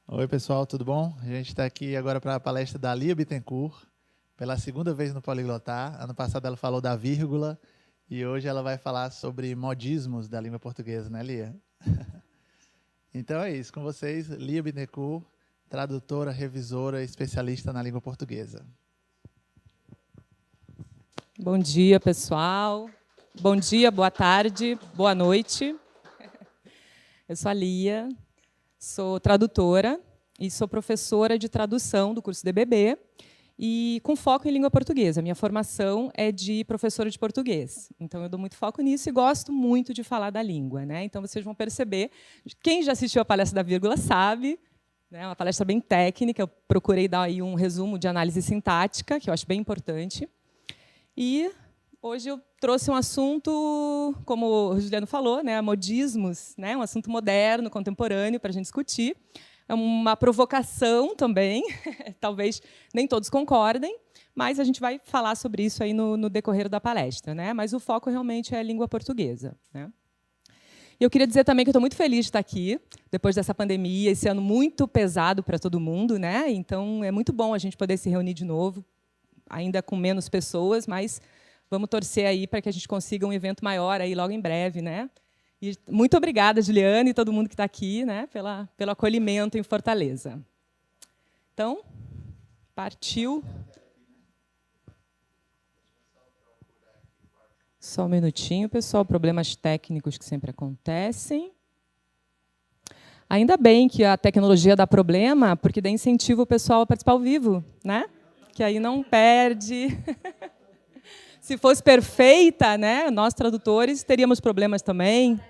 Oi, pessoal, tudo bom? A gente está aqui agora para a palestra da Lia Bittencourt, pela segunda vez no Poliglotar. Ano passado ela falou da vírgula e hoje ela vai falar sobre modismos da língua portuguesa, né, Lia? Então é isso, com vocês, Lia Bittencourt, tradutora, revisora, especialista na língua portuguesa. Bom dia, pessoal. Bom dia, boa tarde, boa noite. Eu sou a Lia, sou tradutora e sou professora de tradução do curso DBB e com foco em língua portuguesa. Minha formação é de professora de português, então eu dou muito foco nisso e gosto muito de falar da língua, né? Então vocês vão perceber, quem já assistiu a palestra da vírgula sabe, né? Uma palestra bem técnica, eu procurei dar aí um resumo de análise sintática, que eu acho bem importante. E hoje eu trouxe um assunto, como o Juliano falou, né, modismos, né, um assunto moderno, contemporâneo, para a gente discutir. É uma provocação também, talvez nem todos concordem, mas a gente vai falar sobre isso aí no decorrer da palestra, né? Mas o foco realmente é a língua portuguesa, né? E eu queria dizer também que eu estou muito feliz de estar aqui, depois dessa pandemia, esse ano muito pesado para todo mundo, né? Então é muito bom a gente poder se reunir de novo, ainda com menos pessoas, mas vamos torcer aí para que a gente consiga um evento maior aí logo em breve, né? E muito obrigada, Juliana, e todo mundo que está aqui, né, pelo acolhimento em Fortaleza. Então, partiu. Só um minutinho, pessoal, problemas técnicos que sempre acontecem. Ainda bem que a tecnologia dá problema, porque dá incentivo o pessoal a participar ao vivo, né? Que aí não perde. Se fosse perfeita, né, nós tradutores teríamos problemas também.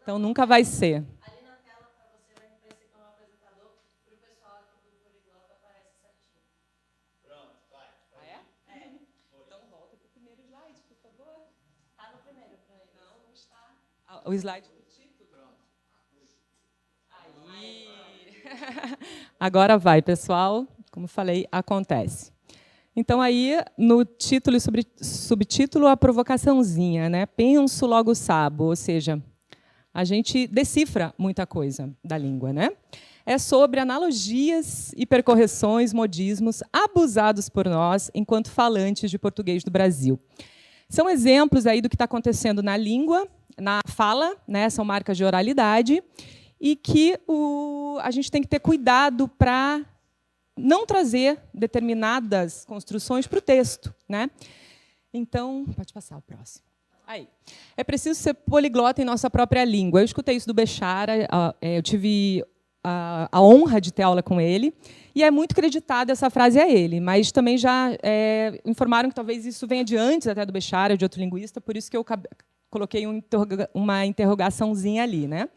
Então nunca vai ser. Ali na tela para você vai aparecer como apresentador, para o pessoal aqui do Poliglota aparece certinho. Pronto, vai. Ah, é? Então volta para o primeiro slide, por favor. Está no primeiro para ele. Não está. O slide do título. Pronto. Aí. Agora vai, pessoal. Como falei, acontece. Então, aí, no título e subtítulo, a provocaçãozinha, né? Penso, logo sabo, ou seja, a gente decifra muita coisa da língua, né? É sobre analogias, hipercorreções, modismos abusados por nós enquanto falantes de português do Brasil. São exemplos aí do que está acontecendo na língua, na fala, né? São marcas de oralidade, e que a gente tem que ter cuidado para não trazer determinadas construções para o texto, né? Então, pode passar o próximo. Aí. É preciso ser poliglota em nossa própria língua. Eu escutei isso do Bechara, eu tive a honra de ter aula com ele, e é muito creditada essa frase a ele, mas também já informaram que talvez isso venha de antes até do Bechara, de outro linguista, por isso que eu coloquei uma interrogaçãozinha ali, né?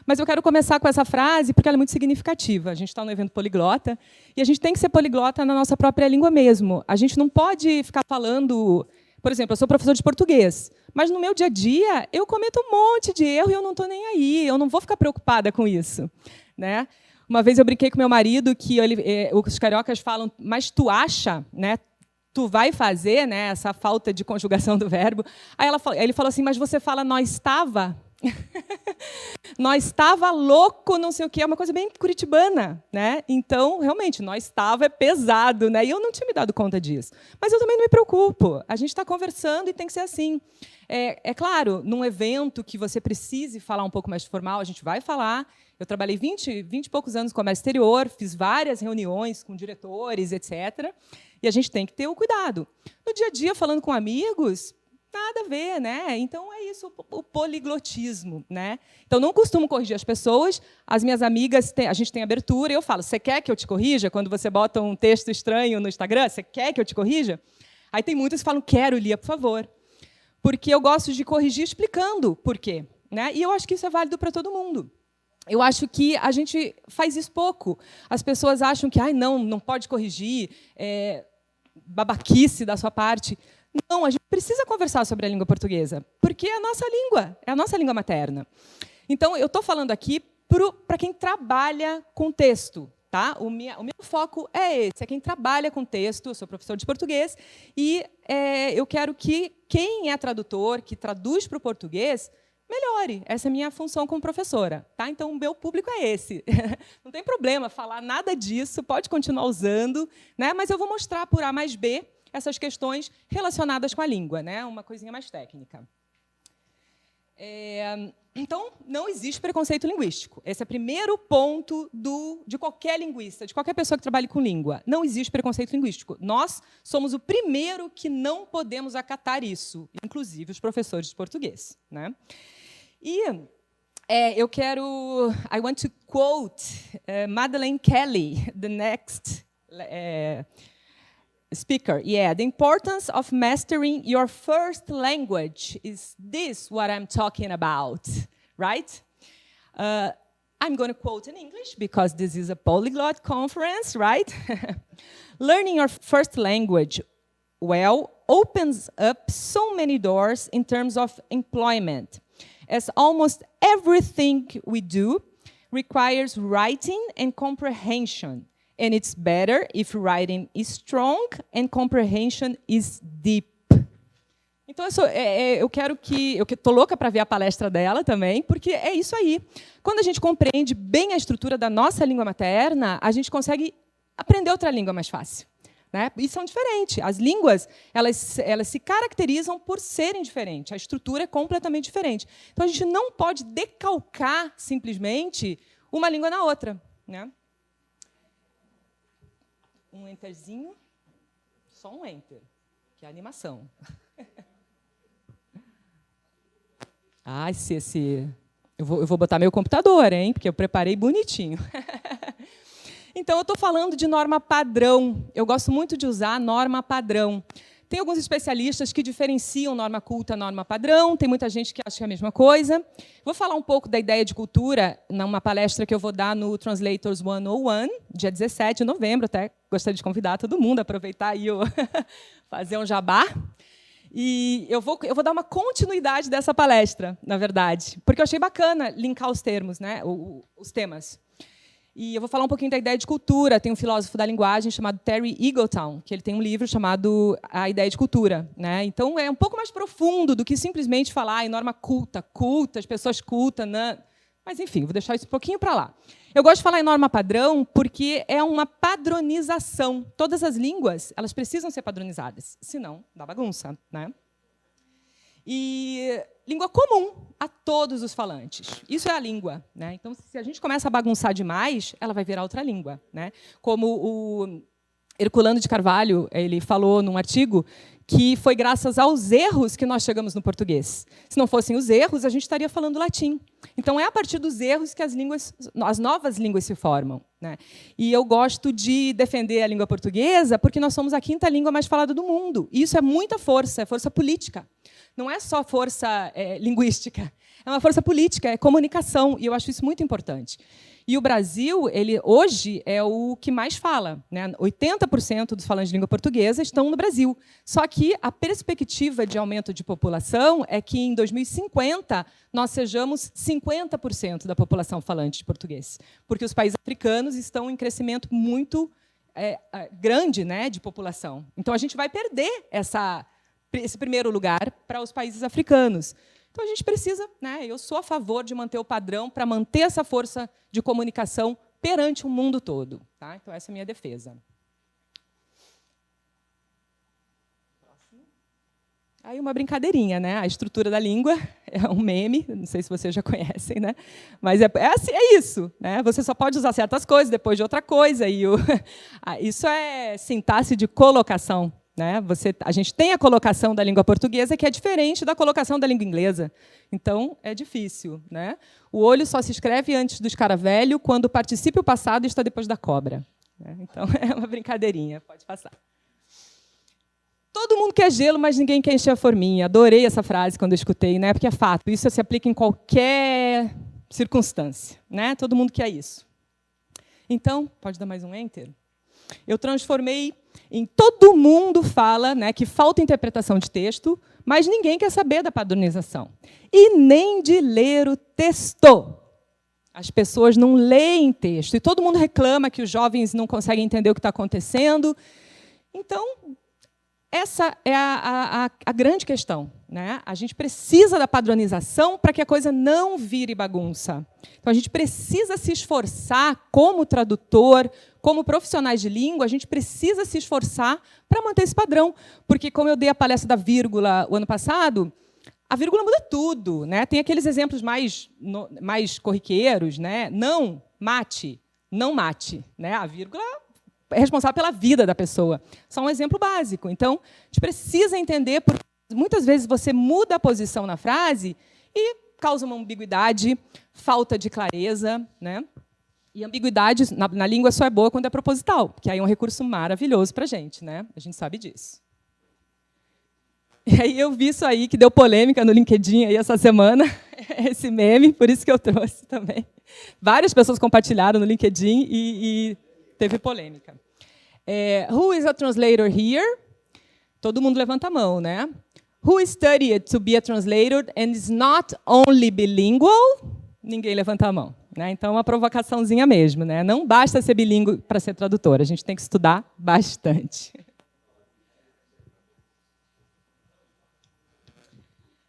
Mas eu quero começar com essa frase porque ela é muito significativa. A gente está no evento poliglota e a gente tem que ser poliglota na nossa própria língua mesmo. A gente não pode ficar falando... Por exemplo, eu sou professor de português, mas no meu dia a dia eu cometo um monte de erro e eu não estou nem aí. Eu não vou ficar preocupada com isso, né? Uma vez eu brinquei com meu marido que os cariocas falam, mas tu acha, né? Tu vai fazer, né? Essa falta de conjugação do verbo. Aí ele falou assim, mas você fala nós estava... nós estava louco, não sei o quê, é uma coisa bem curitibana, né? Então, realmente, nós estava é pesado, né? E eu não tinha me dado conta disso. Mas eu também não me preocupo. A gente está conversando e tem que ser assim. É claro, num evento que você precise falar um pouco mais formal, a gente vai falar. Eu trabalhei 20 e poucos anos no comércio exterior, fiz várias reuniões com diretores, etc. E a gente tem que ter o cuidado. No dia a dia, falando com amigos, nada a ver, né? Então é isso, o poliglotismo, né? Então não costumo corrigir as pessoas. As minhas amigas, a gente tem abertura, e eu falo: você quer que eu te corrija? Quando você bota um texto estranho no Instagram, você quer que eu te corrija? Aí tem muitas que falam: quero, Lia, por favor. Porque eu gosto de corrigir explicando por quê, né? E eu acho que isso é válido para todo mundo. Eu acho que a gente faz isso pouco. As pessoas acham que não pode corrigir, babaquice da sua parte. Não, a gente precisa conversar sobre a língua portuguesa, porque é a nossa língua materna. Então, eu estou falando aqui para quem trabalha com texto. Tá? O meu foco é esse, é quem trabalha com texto. Eu sou professor de português e eu quero que quem é tradutor, que traduz para o português, melhore. Essa é a minha função como professora. Tá? Então, o meu público é esse. Não tem problema falar nada disso, pode continuar usando, né? Mas eu vou mostrar por A mais B essas questões relacionadas com a língua, né? Uma coisinha mais técnica. Então, não existe preconceito linguístico. Esse é o primeiro ponto de qualquer linguista, de qualquer pessoa que trabalhe com língua. Não existe preconceito linguístico. Nós somos o primeiro que não podemos acatar isso, inclusive os professores de português, né? E eu quero... I want to quote Madeleine Kelly, the next speaker. Yeah, the importance of mastering your first language is this what I'm talking about, right? I'm going to quote in English because this is a polyglot conference, right? Learning your first language well opens up so many doors in terms of employment, as almost everything we do requires writing and comprehension. And it's better if writing is strong and comprehension is deep. Então, eu estou louca para ver a palestra dela também, porque é isso aí. Quando a gente compreende bem a estrutura da nossa língua materna, a gente consegue aprender outra língua mais fácil, né? E são diferentes. As línguas, elas se caracterizam por serem diferentes. A estrutura é completamente diferente. Então, a gente não pode decalcar, simplesmente, uma língua na outra, né? Um enterzinho, só um enter, que é a animação. Eu vou botar meu computador, hein, porque eu preparei bonitinho. Então, eu estou falando de norma padrão. Eu gosto muito de usar norma padrão. Tem alguns especialistas que diferenciam norma culta e norma padrão, tem muita gente que acha que é a mesma coisa. Vou falar um pouco da ideia de cultura numa palestra que eu vou dar no Translators 101, dia 17 de novembro, até gostaria de convidar todo mundo a aproveitar e fazer um jabá. E eu vou dar uma continuidade dessa palestra, na verdade, porque eu achei bacana linkar os termos, né, os temas. E eu vou falar um pouquinho da ideia de cultura. Tem um filósofo da linguagem chamado Terry Eagleton, que ele tem um livro chamado A Ideia de Cultura, né? Então, é um pouco mais profundo do que simplesmente falar em norma culta, as pessoas cultas, né? Mas, enfim, vou deixar isso um pouquinho para lá. Eu gosto de falar em norma padrão porque é uma padronização. Todas as línguas, elas precisam ser padronizadas, senão dá bagunça, né? E língua comum a todos os falantes. Isso é a língua, né? Então, se a gente começa a bagunçar demais, ela vai virar outra língua, né? Como o Herculano de Carvalho, ele falou num artigo que foi graças aos erros que nós chegamos no português. Se não fossem os erros, a gente estaria falando latim. Então, é a partir dos erros que as novas línguas se formam, né? E eu gosto de defender a língua portuguesa porque nós somos a 5ª língua mais falada do mundo. E isso é muita força, é força política. Não é só força linguística, é uma força política, é comunicação, e eu acho isso muito importante. E o Brasil, ele hoje é o que mais fala, né? 80% dos falantes de língua portuguesa estão no Brasil. Só que a perspectiva de aumento de população é que, em 2050, nós sejamos 50% da população falante de português, porque os países africanos estão em crescimento muito grande, né, de população. Então, a gente vai perder esse primeiro lugar para os países africanos. Então, a gente precisa, né, eu sou a favor de manter o padrão para manter essa força de comunicação perante o mundo todo. Tá? Então, essa é a minha defesa. Aí, uma brincadeirinha, né? A estrutura da língua é um meme, não sei se vocês já conhecem, né? Mas é isso, né? Você só pode usar certas coisas depois de outra coisa. Isso é sintaxe de colocação. Né? A gente tem a colocação da língua portuguesa que é diferente da colocação da língua inglesa. Então, é difícil. Né? O olho só se escreve antes do escaravelho quando o particípio passado está depois da cobra. Né? Então, é uma brincadeirinha. Pode passar. Todo mundo quer gelo, mas ninguém quer encher a forminha. Adorei essa frase quando eu escutei, né? Porque é fato. Isso se aplica em qualquer circunstância. Né? Todo mundo quer isso. Então, pode dar mais um enter? Eu transformei em todo mundo fala, né, que falta interpretação de texto, mas ninguém quer saber da padronização. E nem de ler o texto. As pessoas não leem texto. E todo mundo reclama que os jovens não conseguem entender o que está acontecendo. Então, essa é a grande questão, né? A gente precisa da padronização para que a coisa não vire bagunça. Então, a gente precisa se esforçar como tradutor, como profissionais de língua, a gente precisa se esforçar para manter esse padrão. Porque, como eu dei a palestra da vírgula o ano passado, a vírgula muda tudo, né? Tem aqueles exemplos mais corriqueiros, né? Não mate, não mate, né? A vírgula é responsável pela vida da pessoa. Só um exemplo básico. Então, a gente precisa entender, porque muitas vezes você muda a posição na frase e causa uma ambiguidade, falta de clareza, né? E ambiguidade na língua só é boa quando é proposital, que aí é um recurso maravilhoso para a gente, né? A gente sabe disso. E aí eu vi isso aí, que deu polêmica no LinkedIn aí essa semana, esse meme, por isso que eu trouxe também. Várias pessoas compartilharam no LinkedIn e teve polêmica. Who is a translator here? Todo mundo levanta a mão, né? Who studied to be a translator and is not only bilingual? Ninguém levanta a mão, né? Então, é uma provocaçãozinha mesmo, né? Não basta ser bilíngue para ser tradutor, a gente tem que estudar bastante.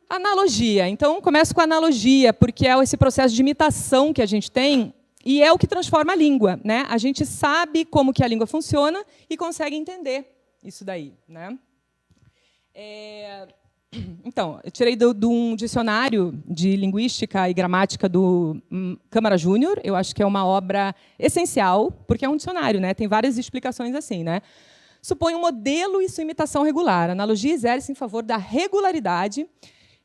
Analogia. Então, começo com a analogia, porque é esse processo de imitação que a gente tem e é o que transforma a língua, né? A gente sabe como que a língua funciona e consegue entender isso daí, né? Então, eu tirei de um dicionário de linguística e gramática do Câmara Júnior. Eu acho que é uma obra essencial, porque é um dicionário, né? Tem várias explicações assim, né? Supõe um modelo e sua imitação regular. A analogia exerce em favor da regularidade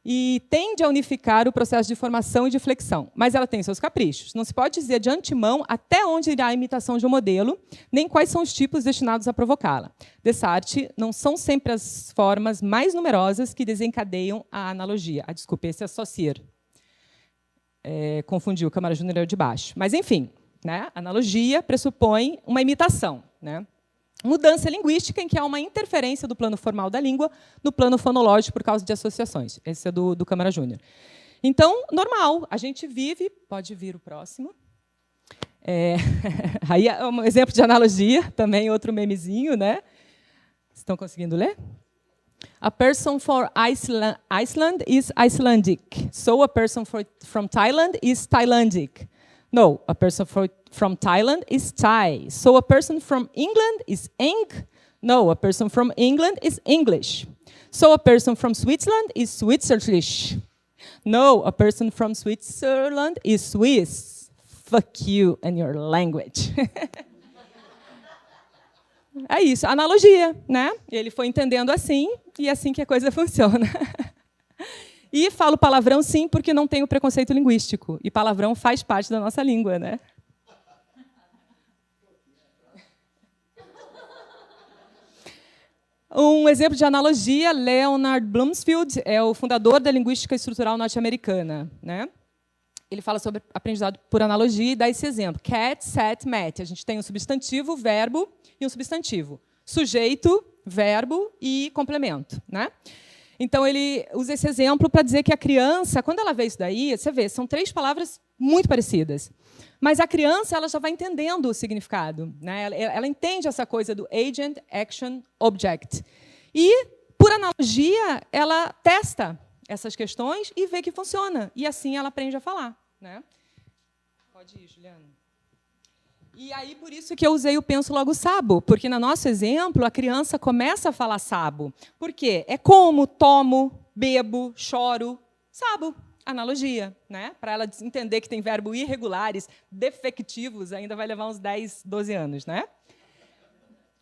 e tende a unificar o processo de formação e de flexão. Mas ela tem seus caprichos. Não se pode dizer de antemão até onde irá a imitação de um modelo, nem quais são os tipos destinados a provocá-la. Dessa arte, não são sempre as formas mais numerosas que desencadeiam a analogia. Desculpe, esse é associar. Confundi, o Câmara Júnior é o de baixo. Mas, enfim, né? Analogia pressupõe uma imitação, né? Mudança linguística, em que há uma interferência do plano formal da língua no plano fonológico por causa de associações. Esse é do Câmara Júnior. Então, normal, a gente vive... Pode vir o próximo. Aí é um exemplo de analogia, também outro memezinho, né? Estão conseguindo ler? A person for Iceland is Icelandic. So a person from Thailand is Thailandic. No, a person from Thailand is Thai. So a person from England is Eng. No, a person from England is English. So a person from Switzerland is Switzerlish. No, a person from Switzerland is Swiss. Fuck you and your language. É isso, analogia, né? Ele foi entendendo assim, e é assim que a coisa funciona. E falo palavrão, sim, porque não tenho preconceito linguístico. E palavrão faz parte da nossa língua, né? Um exemplo de analogia, Leonard Bloomfield é o fundador da linguística estrutural norte-americana, né? Ele fala sobre aprendizado por analogia e dá esse exemplo. Cat, sat, met. A gente tem um substantivo, verbo e um substantivo. Sujeito, verbo e complemento, né? Então, ele usa esse exemplo para dizer que a criança, quando ela vê isso daí, você vê, são 3 palavras muito parecidas. Mas a criança ela já vai entendendo o significado, né? Ela entende essa coisa do agent, action, object. E, por analogia, ela testa essas questões e vê que funciona. E, assim, ela aprende a falar, né? Pode ir, Juliana. E aí, por isso que eu usei o penso logo sabo, porque, no nosso exemplo, a criança começa a falar sabo. Por quê? É como, tomo, bebo, choro, sabo. Analogia, né? Para ela entender que tem verbo irregulares, defectivos, ainda vai levar uns 10, 12 anos, né?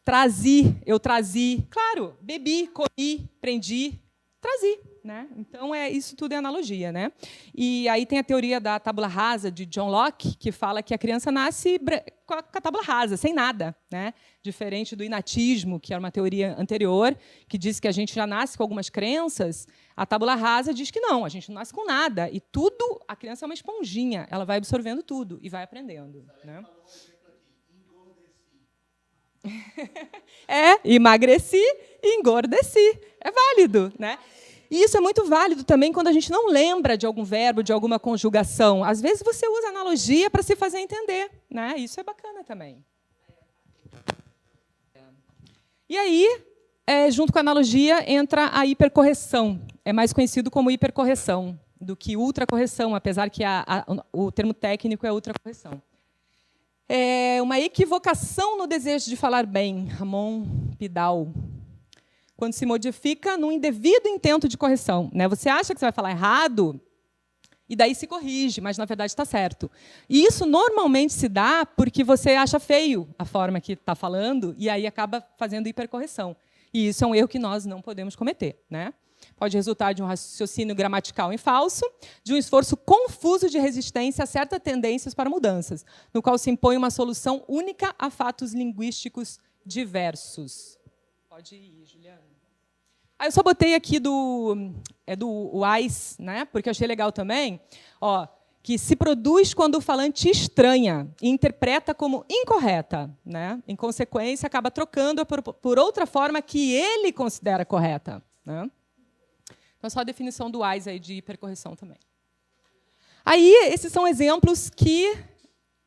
Trazi, eu trazi. Claro, bebi, comi, prendi, trazi, né? Então, isso tudo é analogia, né? E aí tem a teoria da tábula rasa, de John Locke, que fala que a criança nasce com a tábula rasa, sem nada, né? Diferente do inatismo, que era uma teoria anterior, que diz que a gente já nasce com algumas crenças. A tábula rasa diz que não, a gente não nasce com nada. E tudo, a criança é uma esponjinha, ela vai absorvendo tudo e vai aprendendo, né? Emagreci e engordeci. É válido, né? E isso é muito válido também quando a gente não lembra de algum verbo, de alguma conjugação. Às vezes você usa analogia para se fazer entender, né? Isso é bacana também. E aí, junto com a analogia, entra a hipercorreção. É mais conhecido como hipercorreção do que ultracorreção, apesar que o termo técnico é ultracorreção. É uma equivocação no desejo de falar bem, Ramon Pidal, quando se modifica num indevido intento de correção. Né? Você acha que você vai falar errado, e daí se corrige, mas, na verdade, está certo. E isso normalmente se dá porque você acha feio a forma que está falando, e aí acaba fazendo hipercorreção. E isso é um erro que nós não podemos cometer. Né? Pode resultar de um raciocínio gramatical em falso, de um esforço confuso de resistência a certas tendências para mudanças, no qual se impõe uma solução única a fatos linguísticos diversos. Pode ir, Juliana. Eu só botei aqui do WISE, né? Porque eu achei legal também, que se produz quando o falante estranha e interpreta como incorreta. Né? Em consequência, acaba trocando por outra forma que ele considera correta. Né? Então, só a definição do WISE aí de hipercorreção também. Aí, esses são exemplos que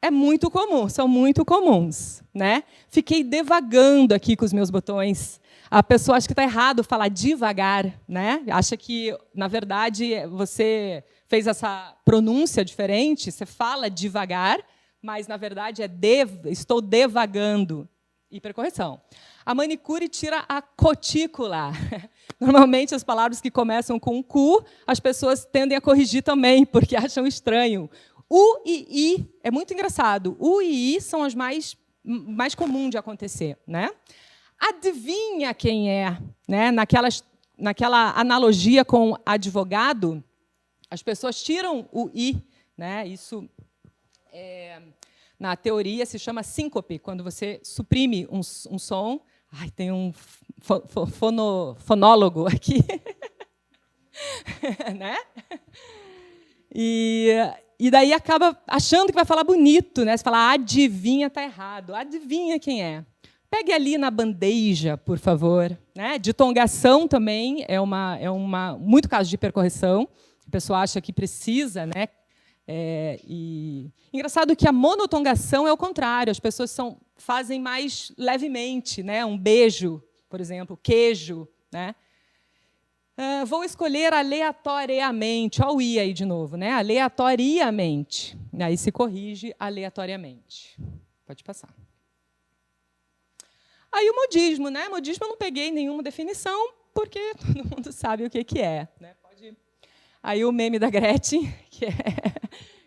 é muito comum, são muito comuns. Né? Fiquei devagando aqui com os meus botões. A pessoa acha que está errado falar devagar, né? Acha que, na verdade, você fez essa pronúncia diferente, você fala devagar, mas, na verdade, estou devagando. Hipercorreção. A manicure tira a cutícula. Normalmente, as palavras que começam com cu, as pessoas tendem a corrigir também, porque acham estranho. U e I é muito engraçado. U e I são as mais comuns de acontecer. Né? Adivinha quem é? Né? Naquela analogia com advogado, as pessoas tiram o I. Né? Isso, na teoria, se chama síncope, quando você suprime um som. Ai, tem um fonólogo aqui. Né? E daí acaba achando que vai falar bonito. Né? Você fala, adivinha, está errado. Adivinha quem é? Pegue ali na bandeja, por favor. Né? Ditongação também é muito caso de hipercorreção. A pessoa acha que precisa. Né? Engraçado que a monotongação é o contrário. As pessoas fazem mais levemente. Né? Um beijo, por exemplo, queijo. Né? Vou escolher aleatoriamente. Olha o I aí de novo. Né? Aleatoriamente. Aí se corrige aleatoriamente. Pode passar. Aí o modismo, né? Modismo eu não peguei nenhuma definição, porque todo mundo sabe o que é. Né? Pode... Aí o meme da Gretchen, que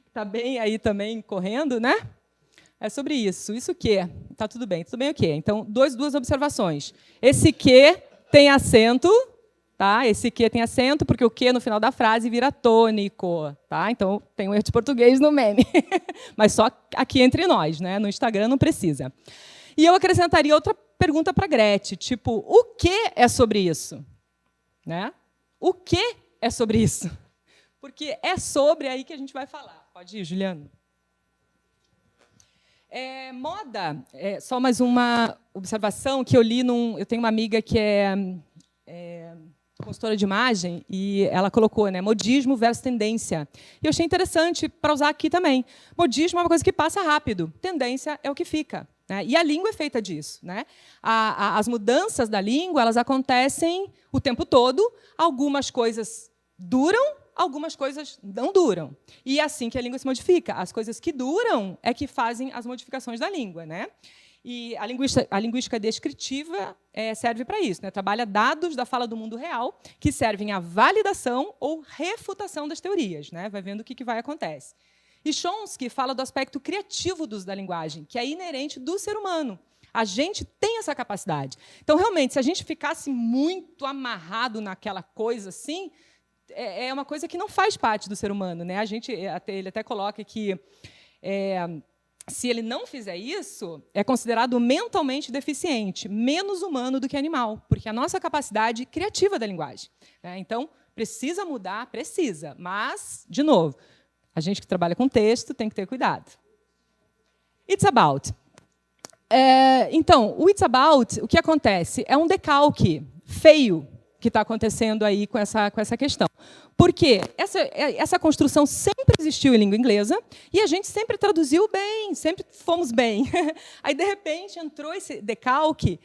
está bem aí também correndo, né? É sobre isso. Isso que? Está tudo bem o quê? Então, duas observações. Esse que tem acento, tá? Esse que tem acento, porque o que no final da frase vira tônico. Tá? Então, tem um erro de português no meme. Mas só aqui entre nós, né? No Instagram não precisa. E eu acrescentaria outra pergunta para a Gretchen, tipo, o que é sobre isso? Né? O que é sobre isso? Porque é sobre aí que a gente vai falar. Pode ir, Juliana. Moda, só mais uma observação que eu li eu tenho uma amiga que é consultora de imagem, e ela colocou, né, modismo versus tendência. E eu achei interessante para usar aqui também. Modismo é uma coisa que passa rápido, tendência é o que fica. Né? E a língua é feita disso. Né? As mudanças da língua elas acontecem o tempo todo. Algumas coisas duram, algumas coisas não duram. E é assim que a língua se modifica. As coisas que duram é que fazem as modificações da língua. Né? E a linguística descritiva serve para isso. Né? Trabalha dados da fala do mundo real que servem à validação ou refutação das teorias. Né? Vai vendo o que vai acontecer. E Chomsky fala do aspecto criativo do uso da linguagem, que é inerente do ser humano. A gente tem essa capacidade. Então, realmente, se a gente ficasse muito amarrado naquela coisa assim, é uma coisa que não faz parte do ser humano. Né? Ele até coloca que, se ele não fizer isso, é considerado mentalmente deficiente, menos humano do que animal, porque a nossa capacidade criativa da linguagem. Né? Então, precisa mudar? Precisa. Mas, de novo, a gente que trabalha com texto tem que ter cuidado. It's about. Então, o it's about, o que acontece? É um decalque feio que está acontecendo aí com essa questão. Porque essa construção sempre existiu em língua inglesa e a gente sempre traduziu bem, sempre fomos bem. Aí, de repente, entrou esse decalque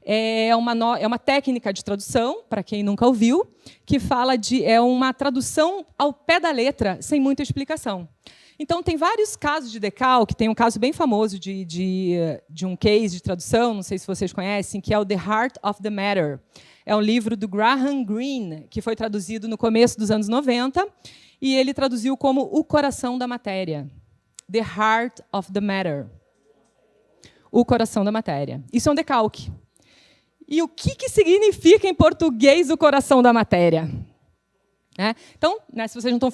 é uma técnica de tradução, para quem nunca ouviu, que fala é uma tradução ao pé da letra, sem muita explicação. Então, tem vários casos de decalque. Tem um caso bem famoso de um case de tradução, não sei se vocês conhecem, que é o The Heart of the Matter. É um livro do Graham Greene, que foi traduzido no começo dos anos 90, e ele traduziu como O Coração da Matéria. The Heart of the Matter. O Coração da Matéria. Isso é um decalque. E o que significa em português o coração da matéria? Então, se vocês não estão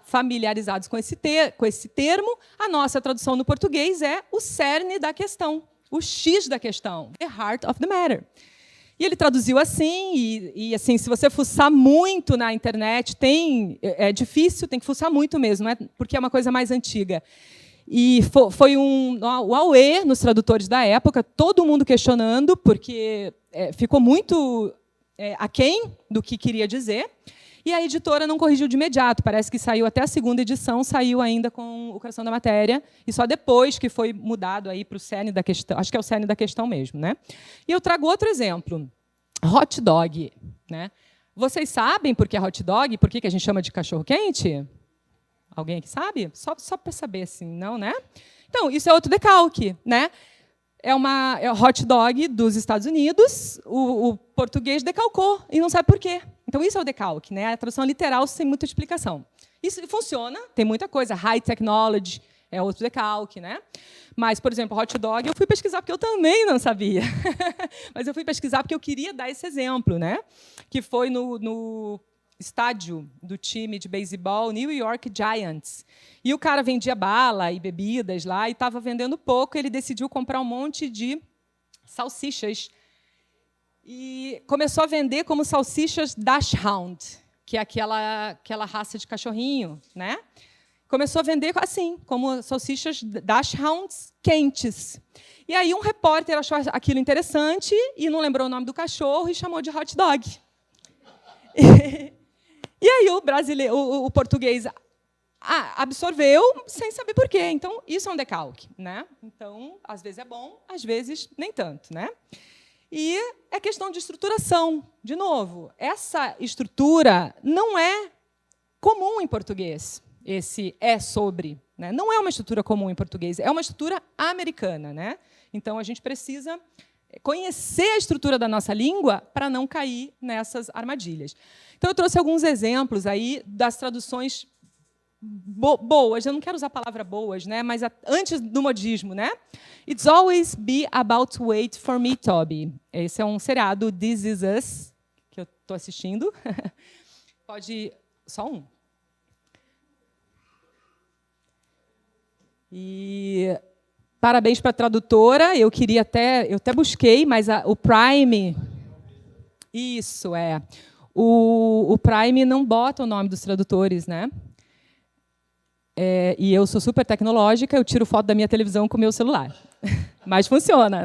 familiarizados com esse termo, a nossa tradução no português é o cerne da questão, o X da questão, the heart of the matter. E ele traduziu assim, e assim, se você fuçar muito na internet, é difícil, tem que fuçar muito mesmo, porque é uma coisa mais antiga. E foi um auê nos tradutores da época, todo mundo questionando, porque ficou muito aquém do que queria dizer. E a editora não corrigiu de imediato. Parece que saiu até a segunda edição, saiu ainda com O Coração da Matéria, e só depois que foi mudado para o cerne da questão. Acho que é o cerne da questão mesmo. E eu trago outro exemplo. Hot dog. Vocês sabem por que é hot dog? Por que a gente chama de cachorro-quente? Alguém aqui sabe? Só para saber, assim, não, né? Então, isso é outro decalque. É o hot dog dos Estados Unidos, o português decalcou, e não sabe por quê. Então, isso é o decalque, a tradução literal sem muita explicação. Isso funciona, tem muita coisa. High technology é outro decalque. Mas, por exemplo, hot dog, eu fui pesquisar porque eu também não sabia. Mas eu fui pesquisar porque eu queria dar esse exemplo, que foi no estádio do time de beisebol New York Giants. E o cara vendia bala e bebidas lá e estava vendendo pouco. Ele decidiu comprar um monte de salsichas e começou a vender como salsichas Dachshund, que é aquela raça de cachorrinho, Começou a vender assim, como salsichas Dachshunds quentes. E aí um repórter achou aquilo interessante e não lembrou o nome do cachorro e chamou de hot dog. E aí o português absorveu sem saber por quê. Então, isso é um decalque. Então, às vezes é bom, às vezes nem tanto. E é questão de estruturação. De novo, essa estrutura não é comum em português. Esse é sobre. Não é uma estrutura comum em português, é uma estrutura americana. Então, a gente precisa conhecer a estrutura da nossa língua para não cair nessas armadilhas. Então, eu trouxe alguns exemplos aí das traduções boas. Eu não quero usar a palavra boas, mas antes do modismo. It's always be about wait for me, Toby. Esse é um seriado, This Is Us, que eu estou assistindo. Pode... Só um. E... Parabéns para a tradutora. Eu até busquei, mas o Prime... Isso, é. O Prime não bota o nome dos tradutores, e eu sou super tecnológica, eu tiro foto da minha televisão com o meu celular. Mas funciona,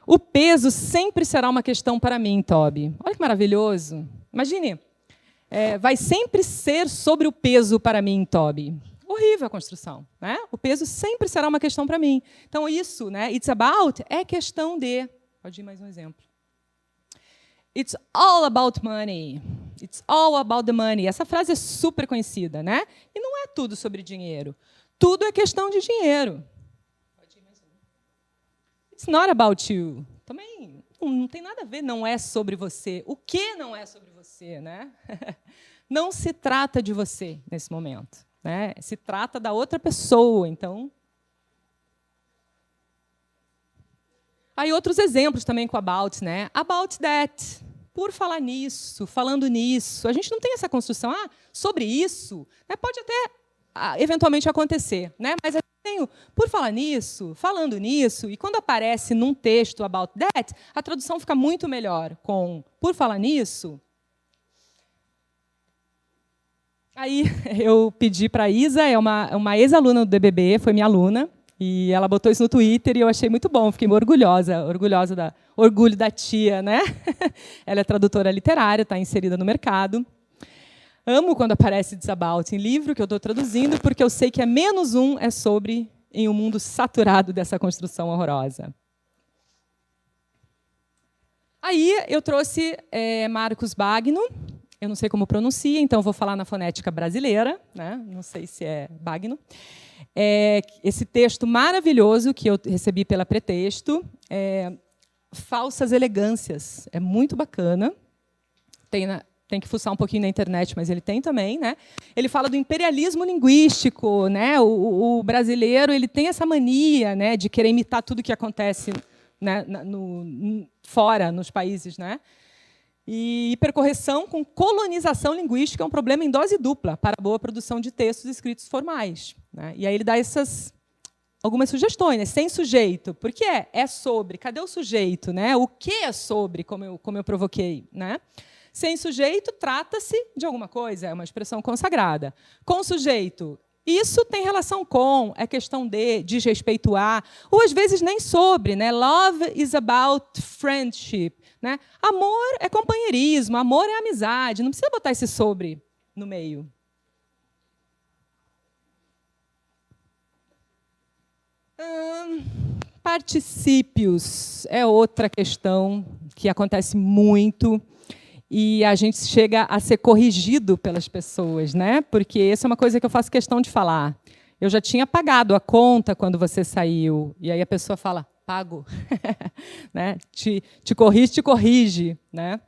O peso sempre será uma questão para mim, Toby. Olha que maravilhoso. Imagine, vai sempre ser sobre o peso para mim, Toby. Horrível a construção. O peso sempre será uma questão para mim. Então, isso, it's about, é questão de... Pode ir mais um exemplo. It's all about money. It's all about the money. Essa frase é super conhecida, E não é tudo sobre dinheiro. Tudo é questão de dinheiro. Pode ir mais um. It's not about you. Também não tem nada a ver, não é sobre você. O que não é sobre você, Não se trata de você nesse momento. Se trata da outra pessoa, então... Aí outros exemplos também com about, About that. Por falar nisso, falando nisso. A gente não tem essa construção, sobre isso. Pode até, eventualmente, acontecer. Mas eu tenho, por falar nisso, falando nisso, e quando aparece num texto about that, a tradução fica muito melhor com por falar nisso. Aí eu pedi para a Isa, é uma ex-aluna do DBB, foi minha aluna, e ela botou isso no Twitter e eu achei muito bom, fiquei orgulhosa orgulho da tia, Ela é tradutora literária, está inserida no mercado. Amo quando aparece It's About em livro que eu estou traduzindo, porque eu sei que é menos um é sobre em um mundo saturado dessa construção horrorosa. Aí eu trouxe Marcus Bagno, eu não sei como pronuncia, então vou falar na fonética brasileira, né? Não sei se é Bagno. Esse texto maravilhoso que eu recebi pela Pretexto, Falsas Elegâncias, é muito bacana. Tem que fuçar um pouquinho na internet, mas ele tem também, né? Ele fala do imperialismo linguístico, né? O brasileiro ele tem essa mania, né, de querer imitar tudo que acontece, né, fora, nos países, né? E hipercorreção com colonização linguística é um problema em dose dupla para a boa produção de textos escritos formais, né? E aí ele dá algumas sugestões, né? Sem sujeito. Por que é sobre? Cadê o sujeito, né? O que é sobre, como eu provoquei, né? Sem sujeito, trata-se de alguma coisa, é uma expressão consagrada. Com sujeito, isso tem relação com, é questão de, diz respeito a, ou às vezes nem sobre, né? Love is about friendship, né? Amor é companheirismo, amor é amizade, não precisa botar esse sobre no meio. Particípios é outra questão que acontece muito e a gente chega a ser corrigido pelas pessoas, né? Porque essa é uma coisa que eu faço questão de falar. Eu já tinha pagado a conta quando você saiu, e aí a pessoa fala, pago. Né? Te corrige. Né?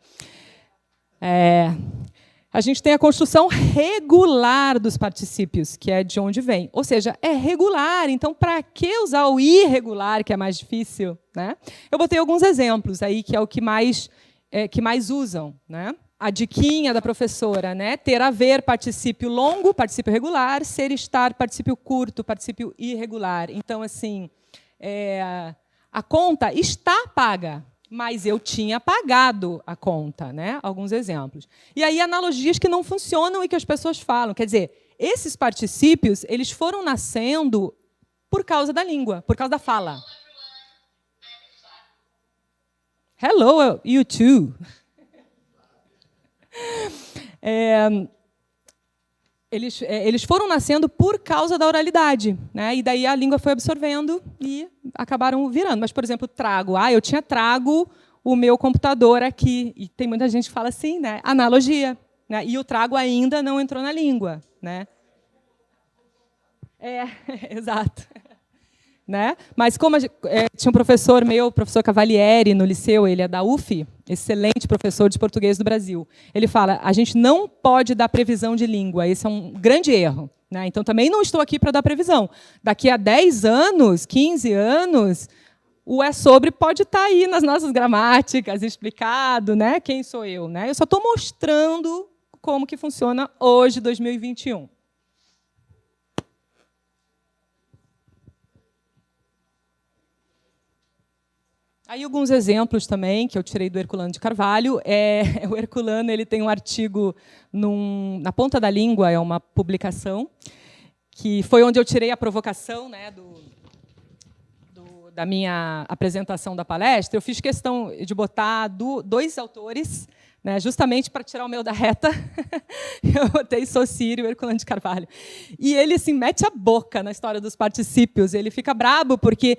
A gente tem a construção regular dos particípios, que é de onde vem. Ou seja, é regular, então para que usar o irregular, que é mais difícil? Né? Eu botei alguns exemplos aí, que é o que mais usam. Né? A diquinha da professora, né? Ter, haver, particípio longo, particípio regular, ser, estar, particípio curto, particípio irregular. Então, assim, a conta está paga, mas eu tinha pagado a conta, né? Alguns exemplos. E aí, analogias que não funcionam e que as pessoas falam. Quer dizer, esses particípios eles foram nascendo por causa da língua, por causa da fala. Hello, you too. Eles foram nascendo por causa da oralidade, né? E daí a língua foi absorvendo e acabaram virando. Mas, por exemplo, trago. Eu tinha trago o meu computador aqui. E tem muita gente que fala assim, né? Analogia. Né? E o trago ainda não entrou na língua. Né? Exato. Né? Mas como tinha um professor meu, o professor Cavalieri, no liceu, ele é da UF, excelente professor de português do Brasil. Ele fala, a gente não pode dar previsão de língua, esse é um grande erro. Né? Então, também não estou aqui para dar previsão. Daqui a 10 anos, 15 anos, o é sobre pode estar aí nas nossas gramáticas, explicado, né? Quem sou eu. Né? Eu só estou mostrando como que funciona hoje, 2021. Aí alguns exemplos também que eu tirei do Herculano de Carvalho. O Herculano ele tem um artigo na Ponta da Língua, é uma publicação, que foi onde eu tirei a provocação, né, da minha apresentação da palestra. Eu fiz questão de botar dois autores, né, justamente para tirar o meu da reta. Eu botei Saussure e o Herculano de Carvalho. E ele assim, mete a boca na história dos particípios. Ele fica brabo porque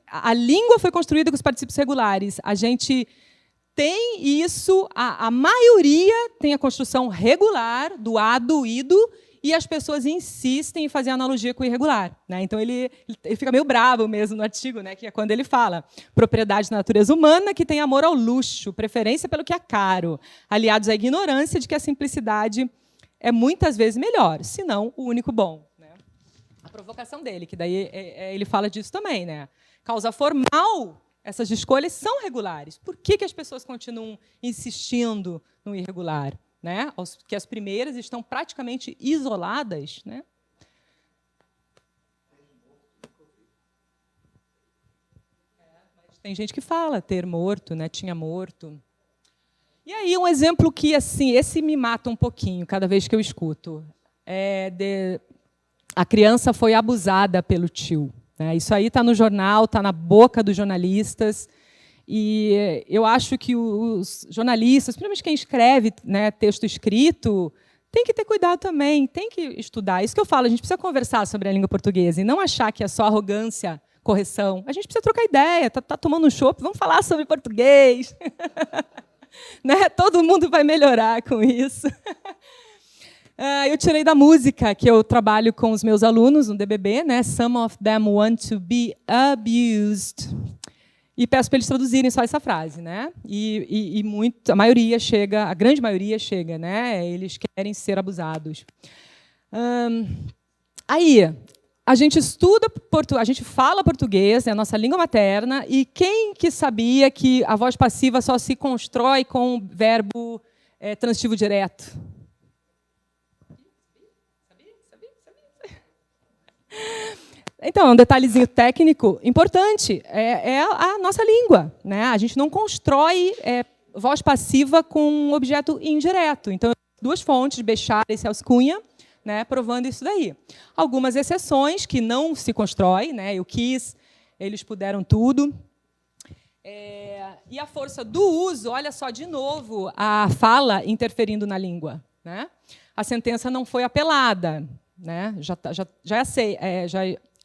a língua foi construída com os particípios regulares. A gente tem isso, a maioria tem a construção regular, do a, do ido, e as pessoas insistem em fazer analogia com o irregular. Né? Então, ele fica meio bravo mesmo no artigo, né? Que é quando ele fala propriedade da natureza humana que tem amor ao luxo, preferência pelo que é caro, aliados à ignorância de que a simplicidade é muitas vezes melhor, se não o único bom. Né? A provocação dele, que daí ele fala disso também. Né? Causa formal, essas escolhas são regulares. Por que as pessoas continuam insistindo no irregular? Né? Que as primeiras estão praticamente isoladas. Né? Mas tem gente que fala ter morto, né? Tinha morto. E aí um exemplo que assim, esse me mata um pouquinho cada vez que eu escuto. A criança foi abusada pelo tio. Né? Isso aí está no jornal, está na boca dos jornalistas. E eu acho que os jornalistas, principalmente quem escreve, né, texto escrito, tem que ter cuidado também, tem que estudar. Isso que eu falo, a gente precisa conversar sobre a língua portuguesa e não achar que é só arrogância correção. A gente precisa trocar ideia, tá tomando um chopp, vamos falar sobre português. Né? Todo mundo vai melhorar com isso. Eu tirei da música, que eu trabalho com os meus alunos no DBB, né? Some of them want to be abused. E peço para eles traduzirem só essa frase, né? E a maioria chega, a grande maioria chega, né? Eles querem ser abusados. Aí, a gente estuda a gente fala português, é a nossa língua materna, e quem que sabia que a voz passiva só se constrói com o verbo transitivo direto? Sabia? Então, um detalhezinho técnico importante é a nossa língua, né? A gente não constrói voz passiva com um objeto indireto. Então, duas fontes, Béchard e Celso Cunha, né, provando isso daí. Algumas exceções que não se constrói, né? O quis, eles puderam tudo. E a força do uso, olha só, de novo, a fala interferindo na língua, né? A sentença não foi apelada, né? Já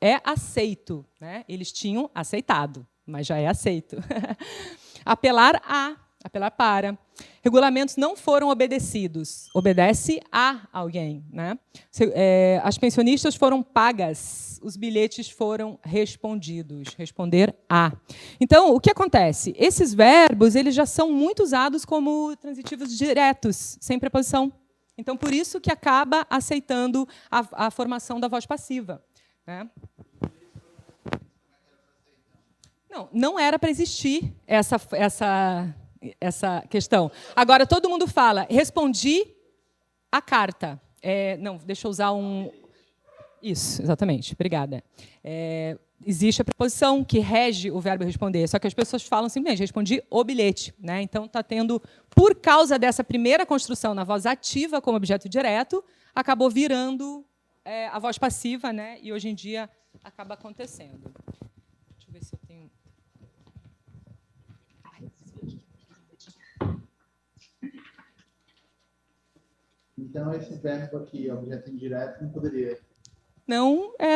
é aceito, né? Eles tinham aceitado, mas já é aceito. Apelar para. Regulamentos não foram obedecidos. Obedece a alguém, né? As pensionistas foram pagas, os bilhetes foram respondidos. Responder a. Então, o que acontece? Esses verbos eles já são muito usados como transitivos diretos, sem preposição. Então, por isso que acaba aceitando a formação da voz passiva, né? Não era para existir essa questão. Agora, todo mundo fala, respondi a carta. Não, deixa eu usar um... Isso, exatamente, obrigada. Existe a preposição que rege o verbo responder, só que as pessoas falam simplesmente, respondi o bilhete, né? Então, está tendo, por causa dessa primeira construção na voz ativa como objeto direto, acabou virando a voz passiva, né? E hoje em dia acaba acontecendo. Deixa eu ver se eu tenho... Então, esse verbo aqui, objeto indireto, não poderia...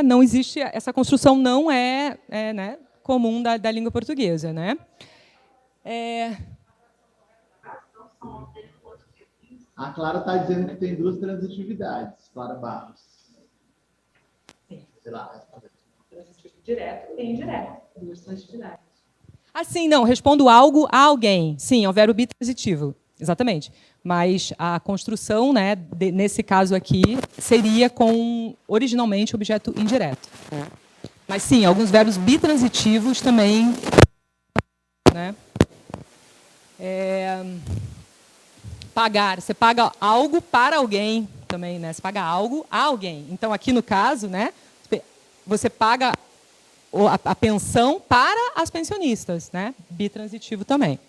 Não existe, essa construção não né, comum da língua portuguesa, né? A Clara está dizendo que tem duas transitividades, Clara Barros. Sim. Sei lá. Transitivo direto e indireto. Duas transitividades. Assim, não, respondo algo a alguém. Sim, é o verbo bitransitivo, exatamente. Mas a construção, né, nesse caso aqui, seria com, originalmente, objeto indireto. Mas, sim, alguns verbos bitransitivos também... Né? Pagar, você paga algo para alguém também, né? Você paga algo a alguém. Então, aqui no caso, né, você paga a pensão para as pensionistas, né? Bitransitivo também.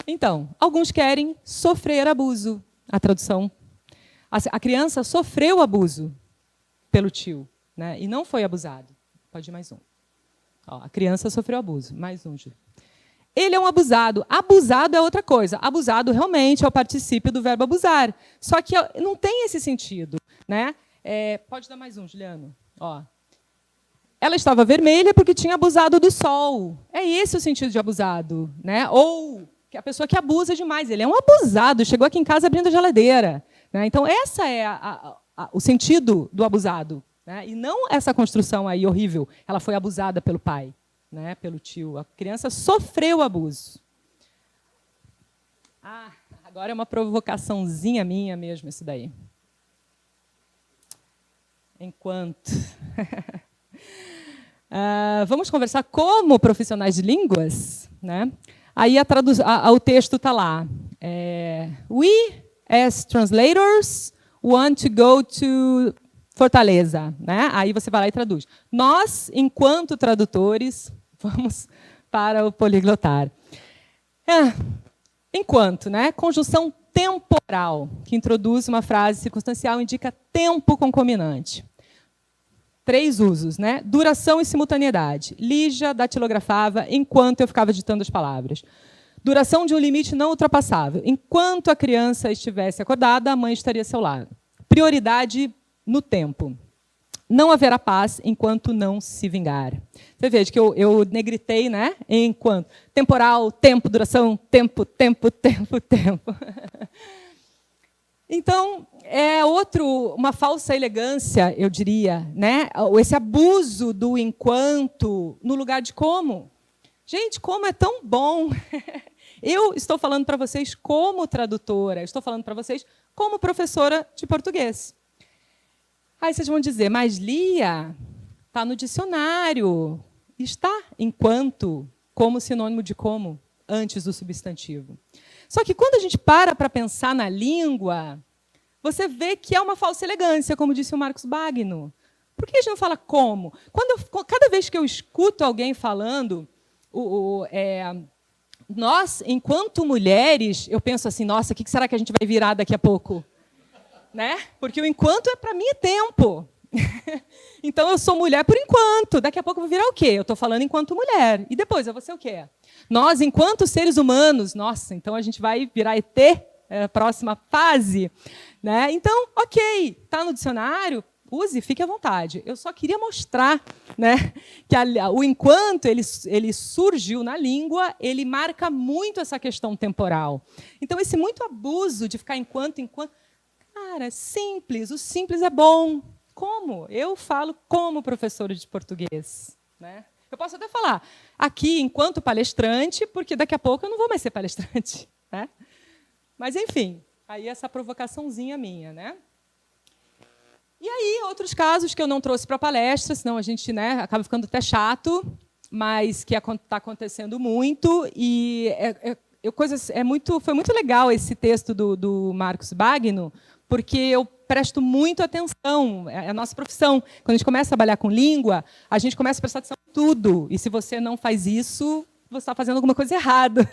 Então, alguns querem sofrer abuso. A tradução. A criança sofreu abuso pelo tio, né? E não foi abusado. Pode ir mais um. A criança sofreu abuso. Mais um, Júlio. Ele é um abusado. Abusado é outra coisa. Abusado realmente é o particípio do verbo abusar. Só que não tem esse sentido, né? Pode dar mais um, Juliano. Ela estava vermelha porque tinha abusado do sol. É esse o sentido de abusado, né? Ou que a pessoa que abusa demais. Ele é um abusado. Chegou aqui em casa abrindo a geladeira, né? Então, essa é o sentido do abusado, né? E não essa construção aí horrível. Ela foi abusada pelo pai, né? Pelo tio. A criança sofreu abuso. Agora é uma provocaçãozinha minha mesmo, isso daí. Enquanto... vamos conversar como profissionais de línguas, né? Aí o texto está lá. We, as translators, want to go to Fortaleza, né? Aí você vai lá e traduz. Nós, enquanto tradutores, vamos para o poliglotar. Enquanto, né? Conjunção temporal, que introduz uma frase circunstancial, indica tempo concomitante. 3 usos, né? Duração e simultaneidade. Lígia datilografava enquanto eu ficava ditando as palavras. Duração de um limite não ultrapassável. Enquanto a criança estivesse acordada, a mãe estaria ao seu lado. Prioridade no tempo. Não haverá paz enquanto não se vingar. Você veja que eu negritei, né? Enquanto. Temporal, tempo, duração, tempo, tempo, tempo, tempo. Então, uma falsa elegância, eu diria, né? Esse abuso do enquanto no lugar de como. Gente, como é tão bom. Eu estou falando para vocês como tradutora, estou falando para vocês como professora de português. Aí vocês vão dizer, mas Lia, está no dicionário. Está enquanto como sinônimo de como, antes do substantivo. Só que quando a gente para pensar na língua, você vê que é uma falsa elegância, como disse o Marcos Bagno. Por que a gente não fala como? Cada vez que eu escuto alguém falando, nós, enquanto mulheres, eu penso assim, nossa, o que será que a gente vai virar daqui a pouco? Né? Porque o enquanto para mim é tempo. Então eu sou mulher por enquanto. Daqui a pouco eu vou virar o quê? Eu estou falando enquanto mulher. E depois eu vou ser o quê? Nós, enquanto seres humanos, nossa, então a gente vai virar ET, a próxima fase. Né? Então, ok, está no dicionário, use, fique à vontade. Eu só queria mostrar, né, que o enquanto ele surgiu na língua, ele marca muito essa questão temporal. Então, esse muito abuso de ficar enquanto. Cara, simples, o simples é bom. Como? Eu falo como professora de português. Né? Eu posso até falar aqui enquanto palestrante, porque daqui a pouco eu não vou mais ser palestrante. Né? Mas, enfim, aí essa provocaçãozinha minha. Né? E aí, outros casos que eu não trouxe para a palestra, senão a gente, né, acaba ficando até chato, mas que está acontecendo muito. E foi muito legal esse texto do Marcos Bagno, porque eu presto muito atenção, é a nossa profissão. Quando a gente começa a trabalhar com língua, a gente começa a prestar atenção em tudo. E se você não faz isso, você está fazendo alguma coisa errada.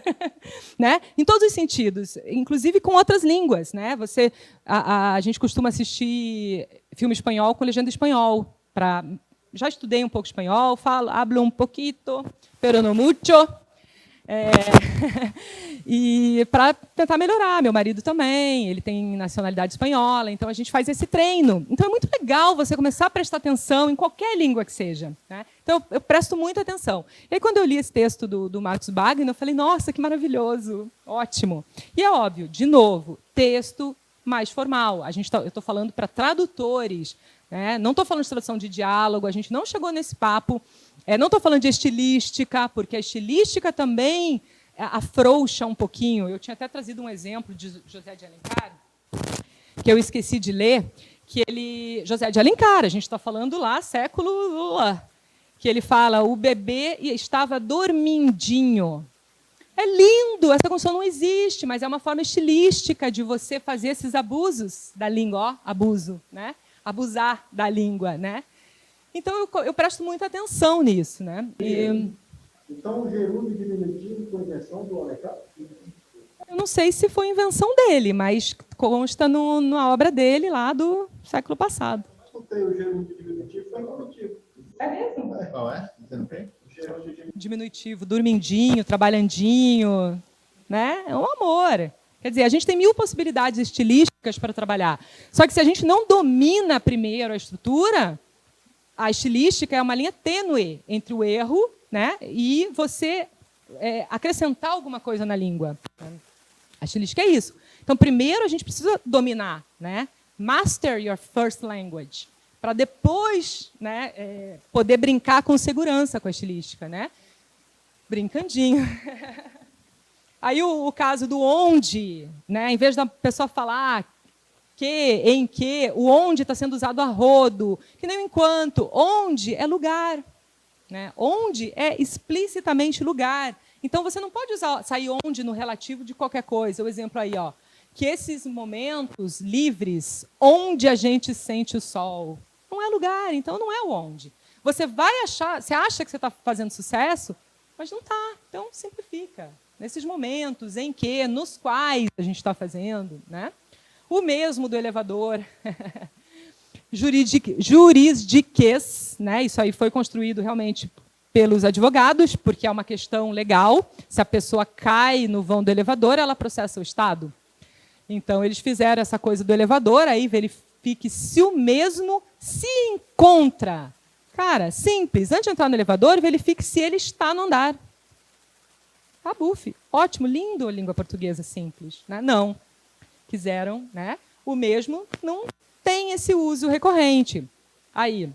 Né? Em todos os sentidos, inclusive com outras línguas. Né? A gente costuma assistir filme espanhol com legenda em espanhol. Já estudei um pouco espanhol, hablo um poquito, pero no mucho. E para tentar melhorar. Meu marido também, ele tem nacionalidade espanhola, então a gente faz esse treino. Então é muito legal você começar a prestar atenção em qualquer língua que seja. Né? Então eu presto muita atenção. E aí, quando eu li esse texto do Marcos Bagno, eu falei, nossa, que maravilhoso, ótimo. E é óbvio, de novo, texto mais formal. Eu estou falando para tradutores, né? Não estou falando de tradução de diálogo, a gente não chegou nesse papo. Não estou falando de estilística, porque a estilística também afrouxa um pouquinho. Eu tinha até trazido um exemplo de José de Alencar, que eu esqueci de ler, José de Alencar, a gente está falando lá, século, que ele fala, o bebê estava dormindinho. É lindo, essa construção não existe, mas é uma forma estilística de você fazer esses abusos da língua, abuso, né? Abusar da língua, né? Então, eu presto muita atenção nisso. Né? Então, o gerúndio diminutivo foi invenção do Alencar? Eu não sei se foi invenção dele, mas consta na obra dele, lá do século passado. Não tem o gerúndio diminutivo, foi infinitivo. É mesmo? Qual é? Você não tem? Diminutivo, dormindinho, trabalhandinho. Né? É um amor. Quer dizer, a gente tem 1000 possibilidades estilísticas para trabalhar. Só que se a gente não domina primeiro a estrutura, a estilística é uma linha tênue entre o erro, né, e você acrescentar alguma coisa na língua. A estilística é isso. Então, primeiro a gente precisa dominar, né, master your first language, para depois, né, poder brincar com segurança com a estilística. Né? Brincandinho. Aí o caso do onde, né, em vez da pessoa falar em que, o onde está sendo usado a rodo, que nem o enquanto. Onde é lugar. Né? Onde é explicitamente lugar. Então, você não pode sair onde no relativo de qualquer coisa. O exemplo aí, ó, que esses momentos livres, onde a gente sente o sol, não é lugar, então não é o onde. Você acha que você está fazendo sucesso, mas não está. Então, simplifica. Nesses momentos em que, nos quais a gente está fazendo, né? O mesmo do elevador. Jurisdiques, né? Isso aí foi construído realmente pelos advogados, porque é uma questão legal. Se a pessoa cai no vão do elevador, ela processa o Estado. Então, eles fizeram essa coisa do elevador, aí verifique se o mesmo se encontra. Cara, simples. Antes de entrar no elevador, verifique se ele está no andar. Tá, buf. Ótimo, lindo a língua portuguesa simples. Né? Não. Quiseram, né? O mesmo não tem esse uso recorrente. Aí,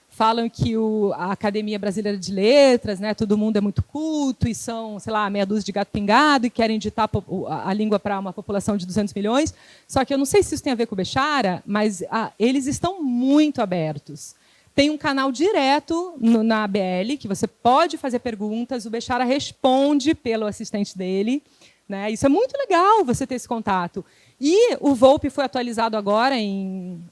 falam que a Academia Brasileira de Letras, né, todo mundo é muito culto e são, sei lá, meia dúzia de gato pingado e querem ditar a língua para uma população de 200 milhões. Só que eu não sei se isso tem a ver com o Bechara, mas eles estão muito abertos. Tem um canal direto na ABL, que você pode fazer perguntas, o Bechara responde pelo assistente dele. Né? Isso é muito legal, você ter esse contato. E o Volpe foi atualizado agora em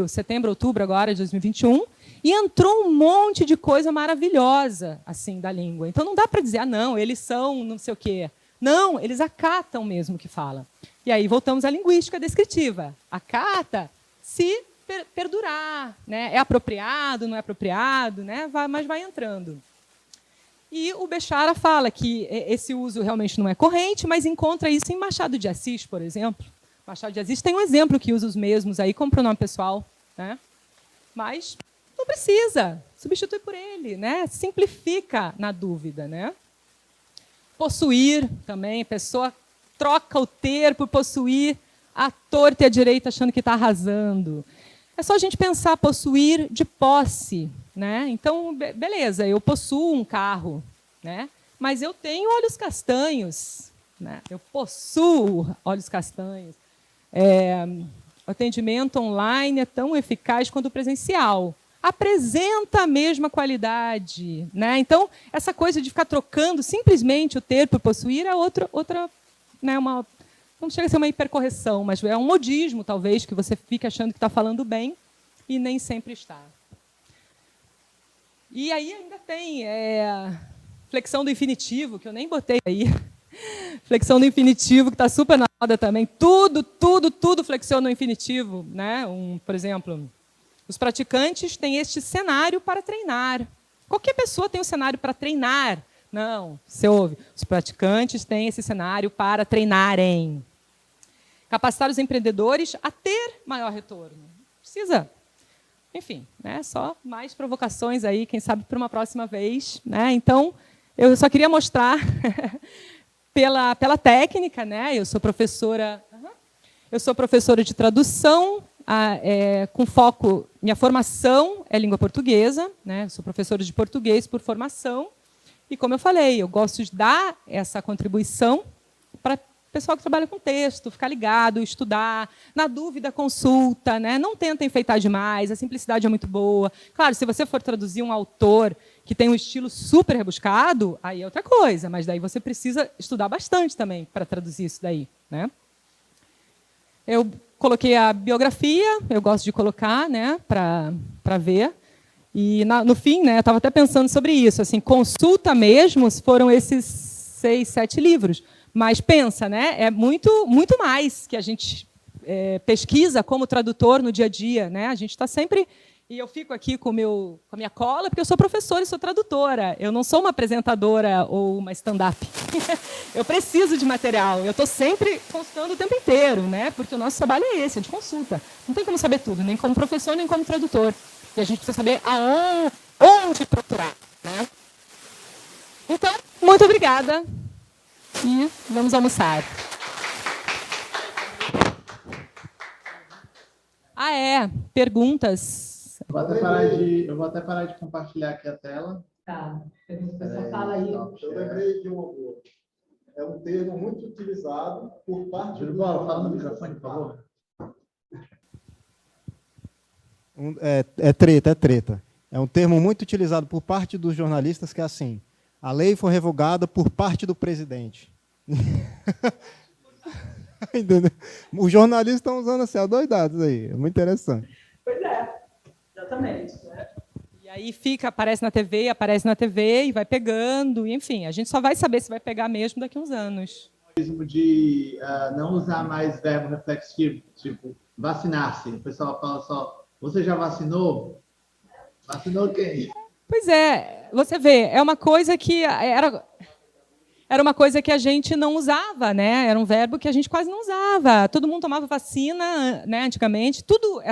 setembro, outubro agora de 2021, e entrou um monte de coisa maravilhosa assim da língua. Então não dá para dizer, não, eles são não sei o quê. Não, eles acatam mesmo o que fala. E aí voltamos à linguística descritiva. Acata se perdurar, né? É apropriado, não é apropriado, né? Mas vai entrando. E o Bechara fala que esse uso realmente não é corrente, mas encontra isso em Machado de Assis, por exemplo. Machado de Assis tem um exemplo que usa os mesmos aí como pronome pessoal, né? Mas não precisa, substitui por ele, né? Simplifica na dúvida, né? Possuir também, a pessoa troca o ter por possuir, à torta e à direita achando que está arrasando. É só a gente pensar possuir de posse, né? Então, beleza, eu possuo um carro, né? Mas eu tenho olhos castanhos, né? Eu possuo olhos castanhos. O atendimento online é tão eficaz quanto o presencial. Apresenta a mesma qualidade, né? Então, essa coisa de ficar trocando simplesmente o ter por possuir é outra né, não chega a ser uma hipercorreção, mas é um modismo, talvez, que você fica achando que está falando bem e nem sempre está. E aí ainda tem flexão do infinitivo, que eu nem botei aí. Flexão do infinitivo, que está super na moda também. Tudo flexiona o infinitivo. Né? Por exemplo, os praticantes têm este cenário para treinar. Qualquer pessoa tem um cenário para treinar. Não, você ouve. Os praticantes têm esse cenário para treinarem. Capacitar os empreendedores a ter maior retorno. Precisa. Enfim, né? Só mais provocações aí, quem sabe para uma próxima vez. Né? Então, eu só queria mostrar pela técnica, né? Eu sou professora de tradução, com foco. Minha formação é língua portuguesa, né? Eu sou professora de português por formação. E, como eu falei, eu gosto de dar essa contribuição para pessoal que trabalha com texto, ficar ligado, estudar, na dúvida, consulta, né? Não tenta enfeitar demais, a simplicidade é muito boa. Claro, se você for traduzir um autor que tem um estilo super rebuscado, aí é outra coisa, mas daí você precisa estudar bastante também para traduzir isso daí. Né? Eu coloquei a biografia, eu gosto de colocar, né, para ver. E, no fim, né, eu estava até pensando sobre isso. Assim, consulta mesmo foram esses 6, 7 livros. Mas pensa, né? É muito mais que a gente pesquisa como tradutor no dia a dia. Né? A gente está sempre... E eu fico aqui com a minha cola, porque eu sou professora e sou tradutora. Eu não sou uma apresentadora ou uma stand-up. Eu preciso de material. Eu estou sempre consultando o tempo inteiro, né? Porque o nosso trabalho é esse, a gente consulta. Não tem como saber tudo, nem como professor, nem como tradutor. E a gente precisa saber onde procurar. Né? Então, muito obrigada. E vamos almoçar. Perguntas. Eu vou até parar de compartilhar aqui a tela. Tá, fala aí. Eu lembrei de uma boa. É um termo muito utilizado por parte Júlio Bola, fala no microfone, por favor. É treta. É um termo muito utilizado por parte dos jornalistas que é assim: a lei foi revogada por parte do presidente. Entendeu? Os jornalistas estão usando assim, adoidados aí. É muito interessante. Pois é, exatamente. Né? E aí aparece na TV e vai pegando. E, enfim, a gente só vai saber se vai pegar mesmo daqui a uns anos. De não usar mais verbo reflexivo, tipo vacinar-se. O pessoal fala só, você já vacinou? Vacinou quem? Pois é, você vê, é uma coisa que era uma coisa que a gente não usava, né? Era um verbo que a gente quase não usava. Todo mundo tomava vacina, né, antigamente. Tudo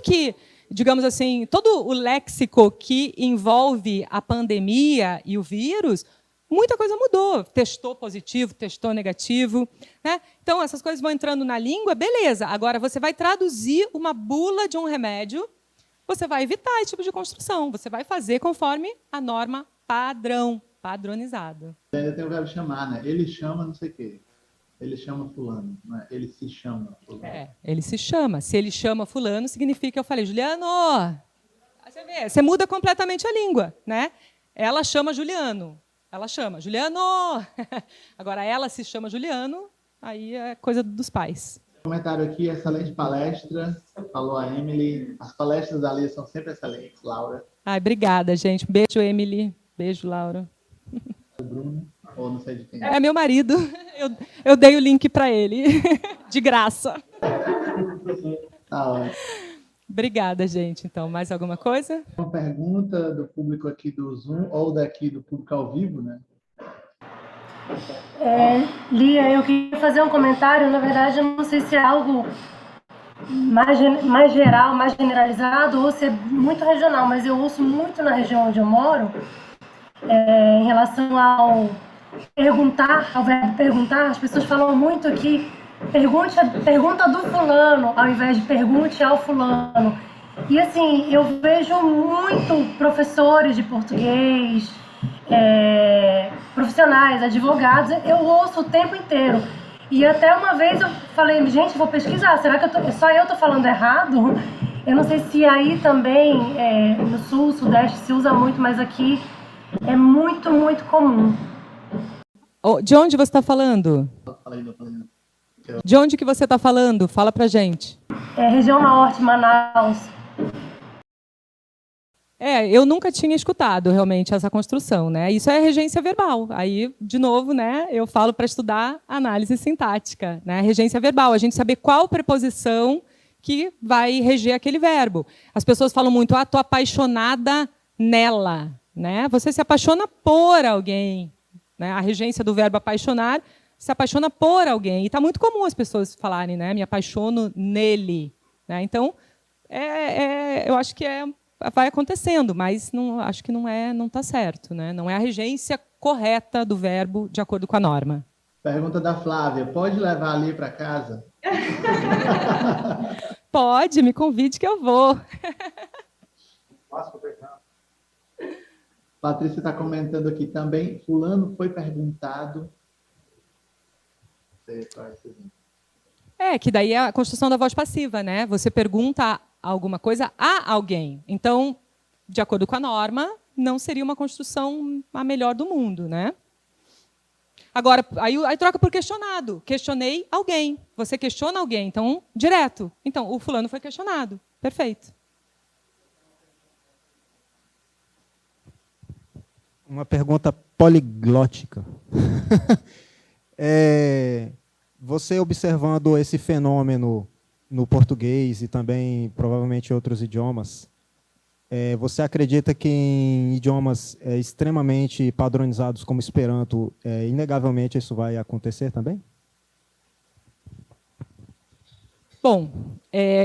que, digamos assim, todo o léxico que envolve a pandemia e o vírus, muita coisa mudou. Testou positivo, testou negativo, né? Então, essas coisas vão entrando na língua, beleza. Agora, você vai traduzir uma bula de um remédio, você vai evitar esse tipo de construção. Você vai fazer conforme a norma padrão, padronizado. Ainda tem o verbo chamar, né? Ele chama não sei o quê. Ele chama fulano, né? Ele se chama fulano. Ele se chama. Se ele chama fulano, significa que eu falei, Juliano! Aí você vê, você muda completamente a língua, né? Ela chama Juliano. Ela chama Juliano! Agora, ela se chama Juliano, aí é coisa dos pais. Comentário aqui, excelente palestra, falou a Emily. As palestras da Lia são sempre excelentes, Laura. Ai, obrigada, gente. Beijo, Emily. Beijo, Laura. O Bruno, ou não sei de quem. É meu marido. Eu dei o link para ele, de graça. Tá ótimo. Obrigada, gente. Então, mais alguma coisa? Uma pergunta do público aqui do Zoom, ou daqui do público ao vivo, né? Lia, eu queria fazer um comentário. Na verdade, eu não sei se é algo mais geral, mais generalizado, ou se é muito regional, mas eu ouço muito na região onde eu moro, em relação ao perguntar, ao verbo perguntar. As pessoas falam muito que pergunta do fulano, ao invés de pergunte ao fulano. E assim, eu vejo muito professores de português, profissionais, advogados, eu ouço o tempo inteiro. E até uma vez eu falei, gente, vou pesquisar, será que só eu tô falando errado? Eu não sei se aí também, no sul, sudeste, se usa muito, mas aqui é muito, muito comum. De onde você está falando? Falei. De onde que você está falando? Fala pra gente. Região Norte, Manaus. Eu nunca tinha escutado realmente essa construção, né? Isso é regência verbal. Aí, de novo, né, eu falo para estudar análise sintática, né? Regência verbal, a gente saber qual preposição que vai reger aquele verbo. As pessoas falam muito, tô apaixonada nela, né? Você se apaixona por alguém, né? A regência do verbo apaixonar se apaixona por alguém. E está muito comum as pessoas falarem, né? Me apaixono nele, né? Então, eu acho que vai acontecendo, mas acho que não está certo, né? Não é a regência correta do verbo de acordo com a norma. Pergunta da Flávia, pode levar ali para casa? Pode, me convide que eu vou. Patrícia está comentando aqui também, fulano foi perguntado. Não sei qual é esse exemplo. Que daí é a construção da voz passiva, né? Você pergunta alguma coisa a alguém. Então, de acordo com a norma, não seria uma construção a melhor do mundo, né? Agora, aí troca por questionado. Questionei alguém. Você questiona alguém, então, direto. Então, o fulano foi questionado. Perfeito. Uma pergunta poliglótica. Você observando esse fenômeno no português e também provavelmente em outros idiomas, você acredita que em idiomas extremamente padronizados como Esperanto, inegavelmente isso vai acontecer também? Bom,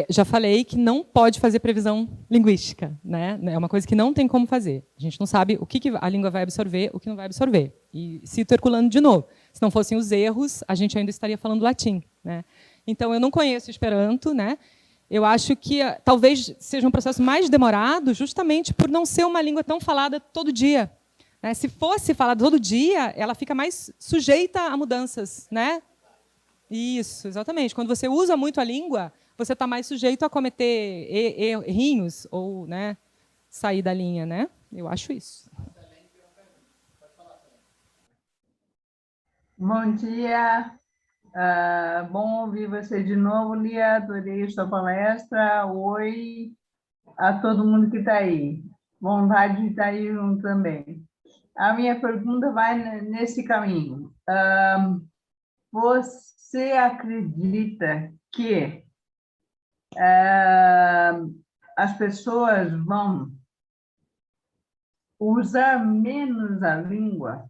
já falei que não pode fazer previsão linguística, né? É uma coisa que não tem como fazer. A gente não sabe o que a língua vai absorver, o que não vai absorver. E circulando de novo. Se não fossem os erros, a gente ainda estaria falando latim, né? Então, eu não conheço Esperanto, né? Eu acho que talvez seja um processo mais demorado, justamente por não ser uma língua tão falada todo dia, né? Se fosse falada todo dia, ela fica mais sujeita a mudanças, né? Isso, exatamente. Quando você usa muito a língua, você está mais sujeito a cometer errinhos ou, né, sair da linha, né? Eu acho isso. Bom dia. Bom ouvir você de novo, Lia. Adorei a sua palestra. Oi a todo mundo que está aí. Vontade de estar aí junto também. A minha pergunta vai nesse caminho. Você acredita que as pessoas vão usar menos a língua,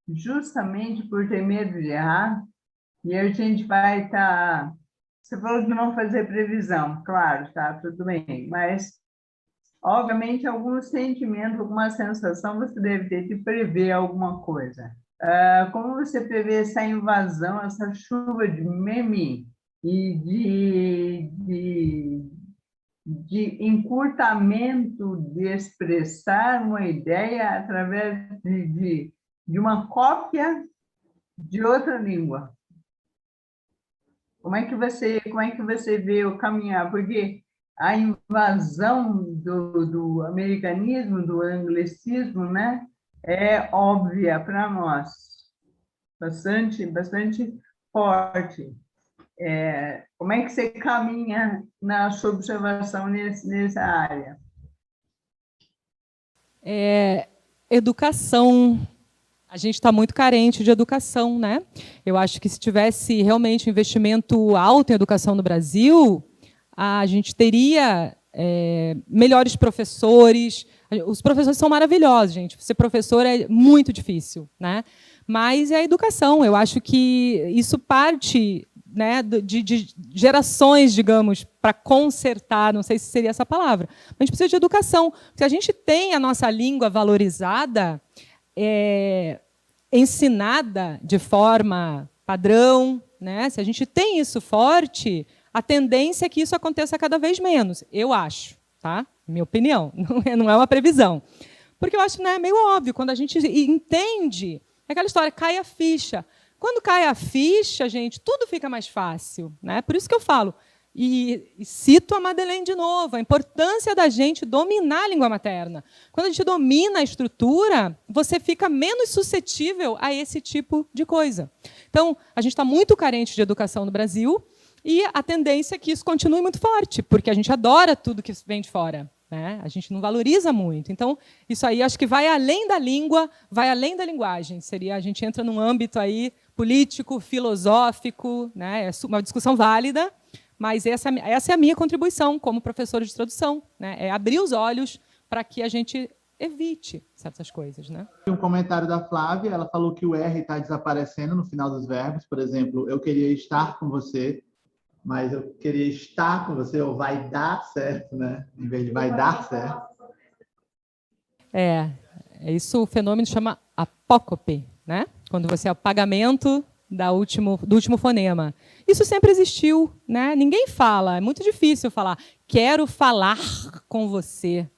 justamente por ter medo de errar, e a gente vai estar... Você falou que não fazer previsão, claro, tá, tudo bem, mas, obviamente, algum sentimento, alguma sensação você deve ter de prever alguma coisa. Como você prevê essa invasão, essa chuva de meme e de encurtamento de expressar uma ideia através de uma cópia de outra língua? Como é que você vê o caminhar? Porque a invasão do americanismo, do anglicismo, né, é óbvia para nós, bastante forte. Como é que você caminha na sua observação nessa área? Educação. A gente está muito carente de educação, né? Eu acho que se tivesse realmente um investimento alto em educação no Brasil, a gente teria melhores professores. Os professores são maravilhosos, gente. Ser professor é muito difícil, né? Mas é a educação. Eu acho que isso parte, né, de gerações, digamos, para consertar, não sei se seria essa palavra, mas a gente precisa de educação. Se a gente tem a nossa língua valorizada, ensinada de forma padrão, né? Se a gente tem isso forte, a tendência é que isso aconteça cada vez menos, eu acho, tá? Minha opinião, não é uma previsão. Porque eu acho, né, meio óbvio, quando a gente entende, é aquela história, cai a ficha. Quando cai a ficha, gente, tudo fica mais fácil, né? Por isso que eu falo, e cito a Madeleine de novo, a importância da gente dominar a língua materna. Quando a gente domina a estrutura, você fica menos suscetível a esse tipo de coisa. Então, a gente está muito carente de educação no Brasil e a tendência é que isso continue muito forte, porque a gente adora tudo que vem de fora, né? A gente não valoriza muito. Então, isso aí acho que vai além da língua, vai além da linguagem. A gente entra num âmbito aí político, filosófico, né? É uma discussão válida, mas essa é a minha contribuição como professora de tradução, né? É abrir os olhos para que a gente evite certas coisas, né? Um comentário da Flávia, ela falou que o R está desaparecendo no final dos verbos. Por exemplo, eu queria estar com você, mas eu queria estar com você, ou vai dar certo, né? Em vez de vai dar certo. Isso o fenômeno chama apócope, né? Quando você é o pagamento do último fonema. Isso sempre existiu, né? Ninguém fala, é muito difícil falar, quero falar com você,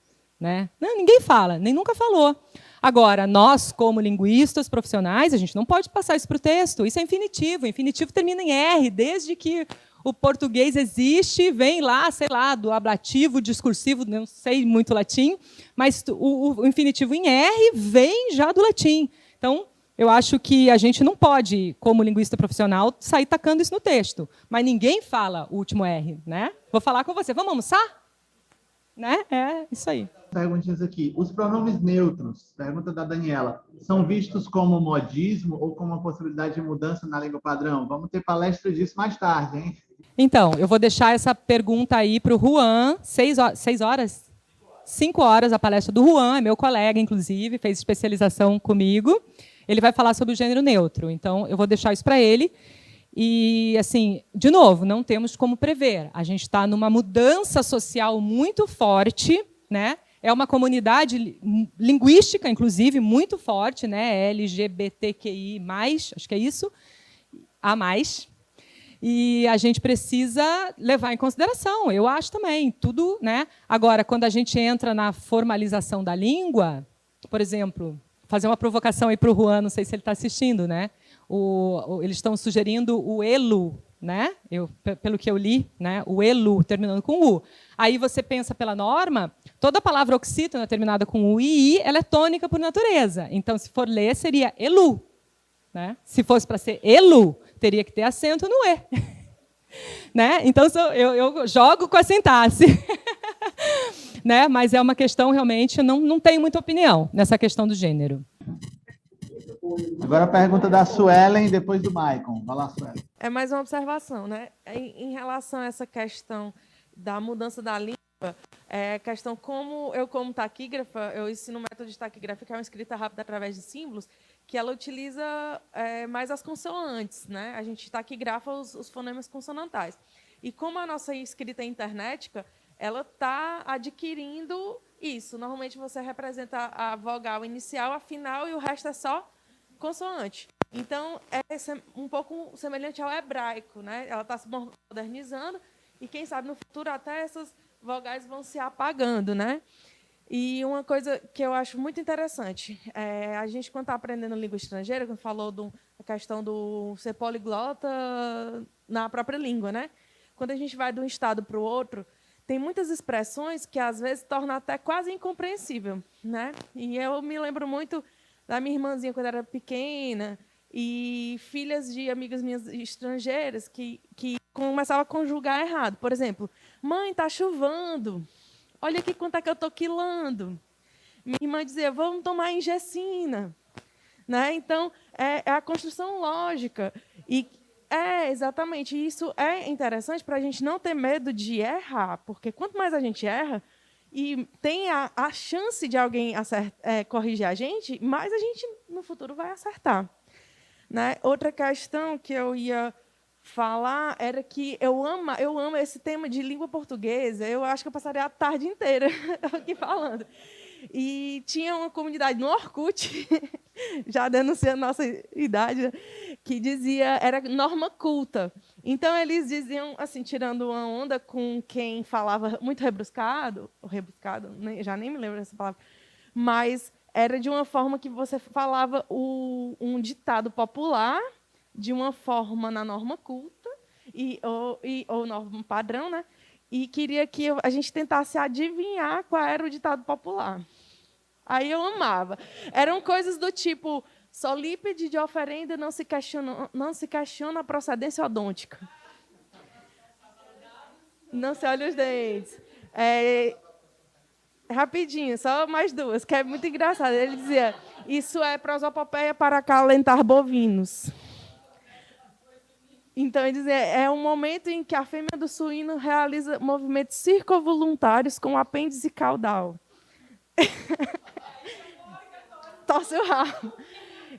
né? Não, ninguém fala, nem nunca falou. Agora, nós, como linguistas profissionais, a gente não pode passar isso para o texto. Isso é infinitivo. O infinitivo termina em R, desde que o português existe, vem lá, sei lá, do ablativo, discursivo, não sei muito latim, mas o infinitivo em R vem já do latim. Então, eu acho que a gente não pode, como linguista profissional, sair tacando isso no texto. Mas ninguém fala o último R, né? Vou falar com você. Vamos almoçar? Né? É isso aí. Perguntinhas aqui. Os pronomes neutros, pergunta da Daniela, são vistos como modismo ou como uma possibilidade de mudança na língua padrão? Vamos ter palestra disso mais tarde, hein? Então, eu vou deixar essa pergunta aí para o Juan. 6 horas? 5 horas a palestra do Juan, é meu colega, inclusive, fez especialização comigo. Ele vai falar sobre o gênero neutro. Então, eu vou deixar isso para ele. E, assim, de novo, não temos como prever. A gente está numa mudança social muito forte, né? É uma comunidade linguística, inclusive, muito forte, né? LGBTQI+, acho que é isso, a mais. E a gente precisa levar em consideração, eu acho também, tudo, né? Agora, quando a gente entra na formalização da língua, por exemplo, fazer uma provocação aí para o Juan, não sei se ele está assistindo, né? Eles estão sugerindo o elu, né? Pelo que eu li, né? O elu terminando com u. Aí você pensa pela norma, toda palavra oxítona terminada com u e i, ela é tônica por natureza. Então, se for ler, seria elu, né? Se fosse para ser elu, teria que ter acento no e. Né? Então, eu jogo com a sintaxe. Né? Mas é uma questão, realmente, não tenho muita opinião nessa questão do gênero. Agora a pergunta da Suelen, depois do Maicon. Vai lá, Suelen. É mais uma observação, né? Em relação a essa questão da mudança da língua, É questão como taquígrafa, eu ensino o método de taquigrafia, que é uma escrita rápida através de símbolos, que ela utiliza mais as consoantes, né? A gente taquigrafa os fonemas consonantais. E como a nossa escrita é internética, ela está adquirindo isso. Normalmente você representa a vogal inicial, a final, e o resto é só consoante. Então, é um pouco semelhante ao hebraico, né? Ela está se modernizando e, quem sabe, no futuro até essas vogais vão se apagando, né? E uma coisa que eu acho muito interessante, a gente, quando está aprendendo língua estrangeira, quando falou da questão do ser poliglota na própria língua, né? Quando a gente vai de um estado para o outro, tem muitas expressões que, às vezes, tornam até quase incompreensível, né? E eu me lembro muito da minha irmãzinha, quando era pequena, e filhas de amigas minhas estrangeiras que começavam a conjugar errado. Por exemplo, mãe, está chovendo. Olha aqui quanto é que eu estou quilando. Minha irmã dizia, vamos tomar ingessina. Né? Então, é a construção lógica. E exatamente. Isso é interessante para a gente não ter medo de errar, porque quanto mais a gente erra e tem a chance de alguém corrigir a gente, mais a gente, no futuro, vai acertar. Né? Outra questão que eu ia falar era que eu amo esse tema de língua portuguesa. Eu acho que eu passaria a tarde inteira aqui falando. E tinha uma comunidade no Orkut, já denunciando nossa idade, que dizia, era norma culta. Então, eles diziam, assim, tirando uma onda com quem falava muito rebuscado, já nem me lembro dessa palavra, mas era de uma forma que você falava um ditado popular, de uma forma na norma culta, ou norma padrão, né? E queria que a gente tentasse adivinhar qual era o ditado popular. Aí eu amava. Eram coisas do tipo, solípede de oferenda não se questiona a procedência odôntica. Não se olha os dentes. Rapidinho, só mais duas, que é muito engraçado. Ele dizia, isso é prosopopeia para acalentar bovinos. Então, ele dizia, é um momento em que a fêmea do suíno realiza movimentos circovoluntários com o apêndice caudal. Torce o rabo.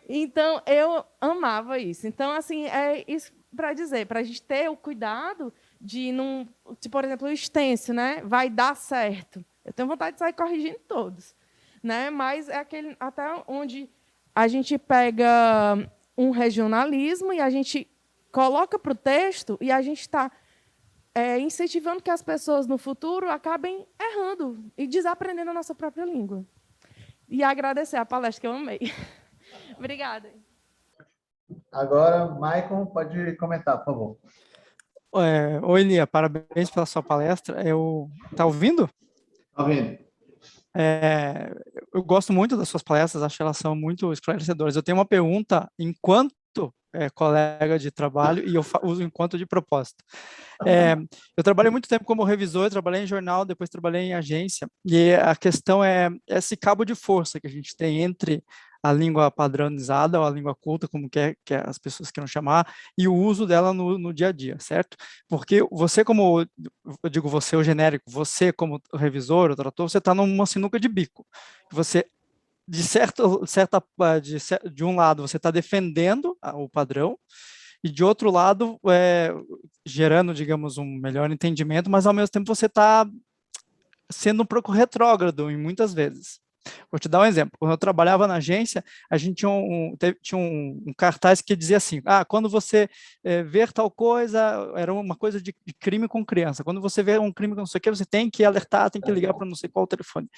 Então, eu amava isso. Então, assim, é isso para dizer, para a gente ter o cuidado de não... por exemplo, o extenso, né? Vai dar certo. Eu tenho vontade de sair corrigindo todos. Né? Mas é aquele até onde a gente pega um regionalismo e a gente coloca para o texto e a gente está incentivando que as pessoas, no futuro, acabem errando e desaprendendo a nossa própria língua. E agradecer a palestra, que eu amei. Obrigada. Agora, Maicon, pode comentar, por favor. Oi, Lia, parabéns pela sua palestra. Tá ouvindo? Está vendo? Eu gosto muito das suas palestras, acho que elas são muito esclarecedoras. Eu tenho uma pergunta enquanto colega de trabalho e eu uso enquanto de propósito. Eu trabalhei muito tempo como revisor, eu trabalhei em jornal, depois trabalhei em agência, e a questão é esse cabo de força que a gente tem entre a língua padronizada ou a língua culta, como que as pessoas queiram chamar, e o uso dela no dia a dia, certo? Porque você como, eu digo você, o genérico, você como revisor, o trator, você está numa sinuca de bico. Você, de um lado, você está defendendo o padrão, e de outro lado, gerando, digamos, um melhor entendimento, mas ao mesmo tempo você está sendo um pouco retrógrado em muitas vezes. Vou te dar um exemplo. Quando eu trabalhava na agência, a gente tinha um cartaz que dizia assim, quando você ver tal coisa, era uma coisa de crime com criança. Quando você vê um crime com não sei o que, você tem que alertar, tem que ligar para não sei qual telefone.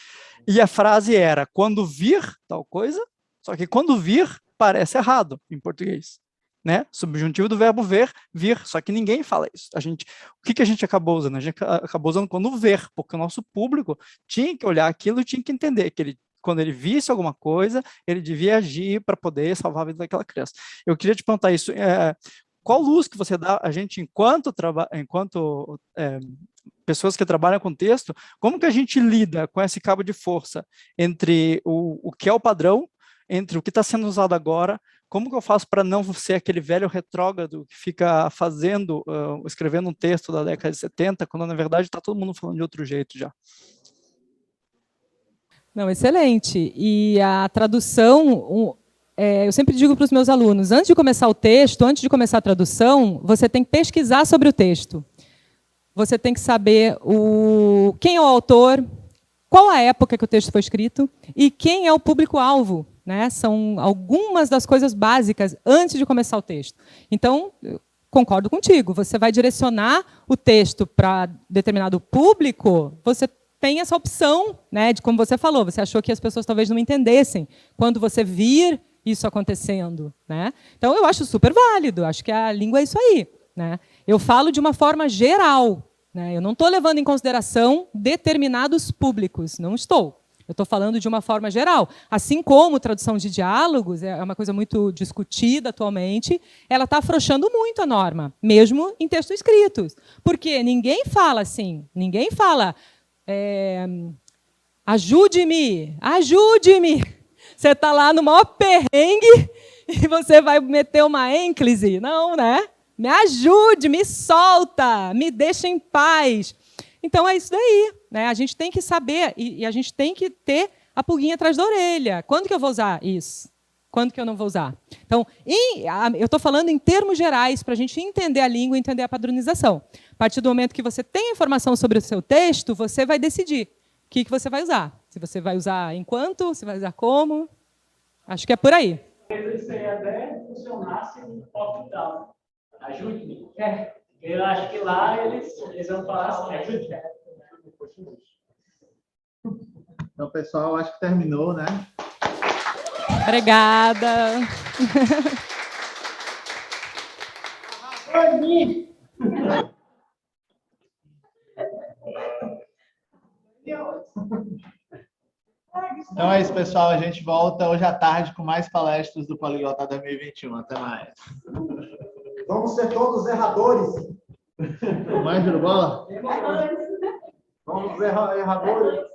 E a frase era, quando vir tal coisa, só que quando vir, parece errado em português. Né? Subjuntivo do verbo ver, vir, só que ninguém fala isso. O que a gente acabou usando? A gente acabou usando quando ver, porque o nosso público tinha que olhar aquilo e tinha que entender que quando ele visse alguma coisa, ele devia agir para poder salvar a vida daquela criança. Eu queria te perguntar isso, qual luz que você dá a gente enquanto pessoas que trabalham com texto, como que a gente lida com esse cabo de força entre o que é o padrão, entre o que está sendo usado agora, como que eu faço para não ser aquele velho retrógrado que fica escrevendo um texto da década de 70, quando na verdade está todo mundo falando de outro jeito já? Não, excelente. E a tradução, eu sempre digo para os meus alunos, antes de começar o texto, antes de começar a tradução, você tem que pesquisar sobre o texto. Você tem que saber quem é o autor, qual a época que o texto foi escrito e quem é o público-alvo, né? São algumas das coisas básicas antes de começar o texto. Então, eu concordo contigo, você vai direcionar o texto para determinado público, você tem essa opção, né, de como você falou, você achou que as pessoas talvez não entendessem quando você vir isso acontecendo, né? Então, eu acho super válido, acho que a língua é isso aí, né? Eu falo de uma forma geral, né? Eu não estou levando em consideração determinados públicos, não estou. Eu estou falando de uma forma geral. Assim como tradução de diálogos é uma coisa muito discutida atualmente, ela está afrouxando muito a norma, mesmo em textos escritos. Porque ninguém fala assim, ninguém fala ajude-me, ajude-me. Você está lá no maior perrengue e você vai meter uma ênclise. Não, né? Me ajude, me solta, me deixa em paz. Então, é isso daí, né? A gente tem que saber e a gente tem que ter a pulguinha atrás da orelha. Quando que eu vou usar isso? Quando que eu não vou usar? Então, eu estou falando em termos gerais para a gente entender a língua e entender a padronização. A partir do momento que você tem informação sobre o seu texto, você vai decidir o que você vai usar. Se você vai usar enquanto, se vai usar como. Acho que é por aí. Isso aí até funcionasse no top-down. Ajude-me. Eu acho que lá eles vão falar assim, ajude-me. Então, pessoal, acho que terminou, né? Obrigada. Então é isso, pessoal. A gente volta hoje à tarde com mais palestras do Poliglota 2021. Até mais. Vamos ser todos erradores. Mais de bola? Vamos erradores.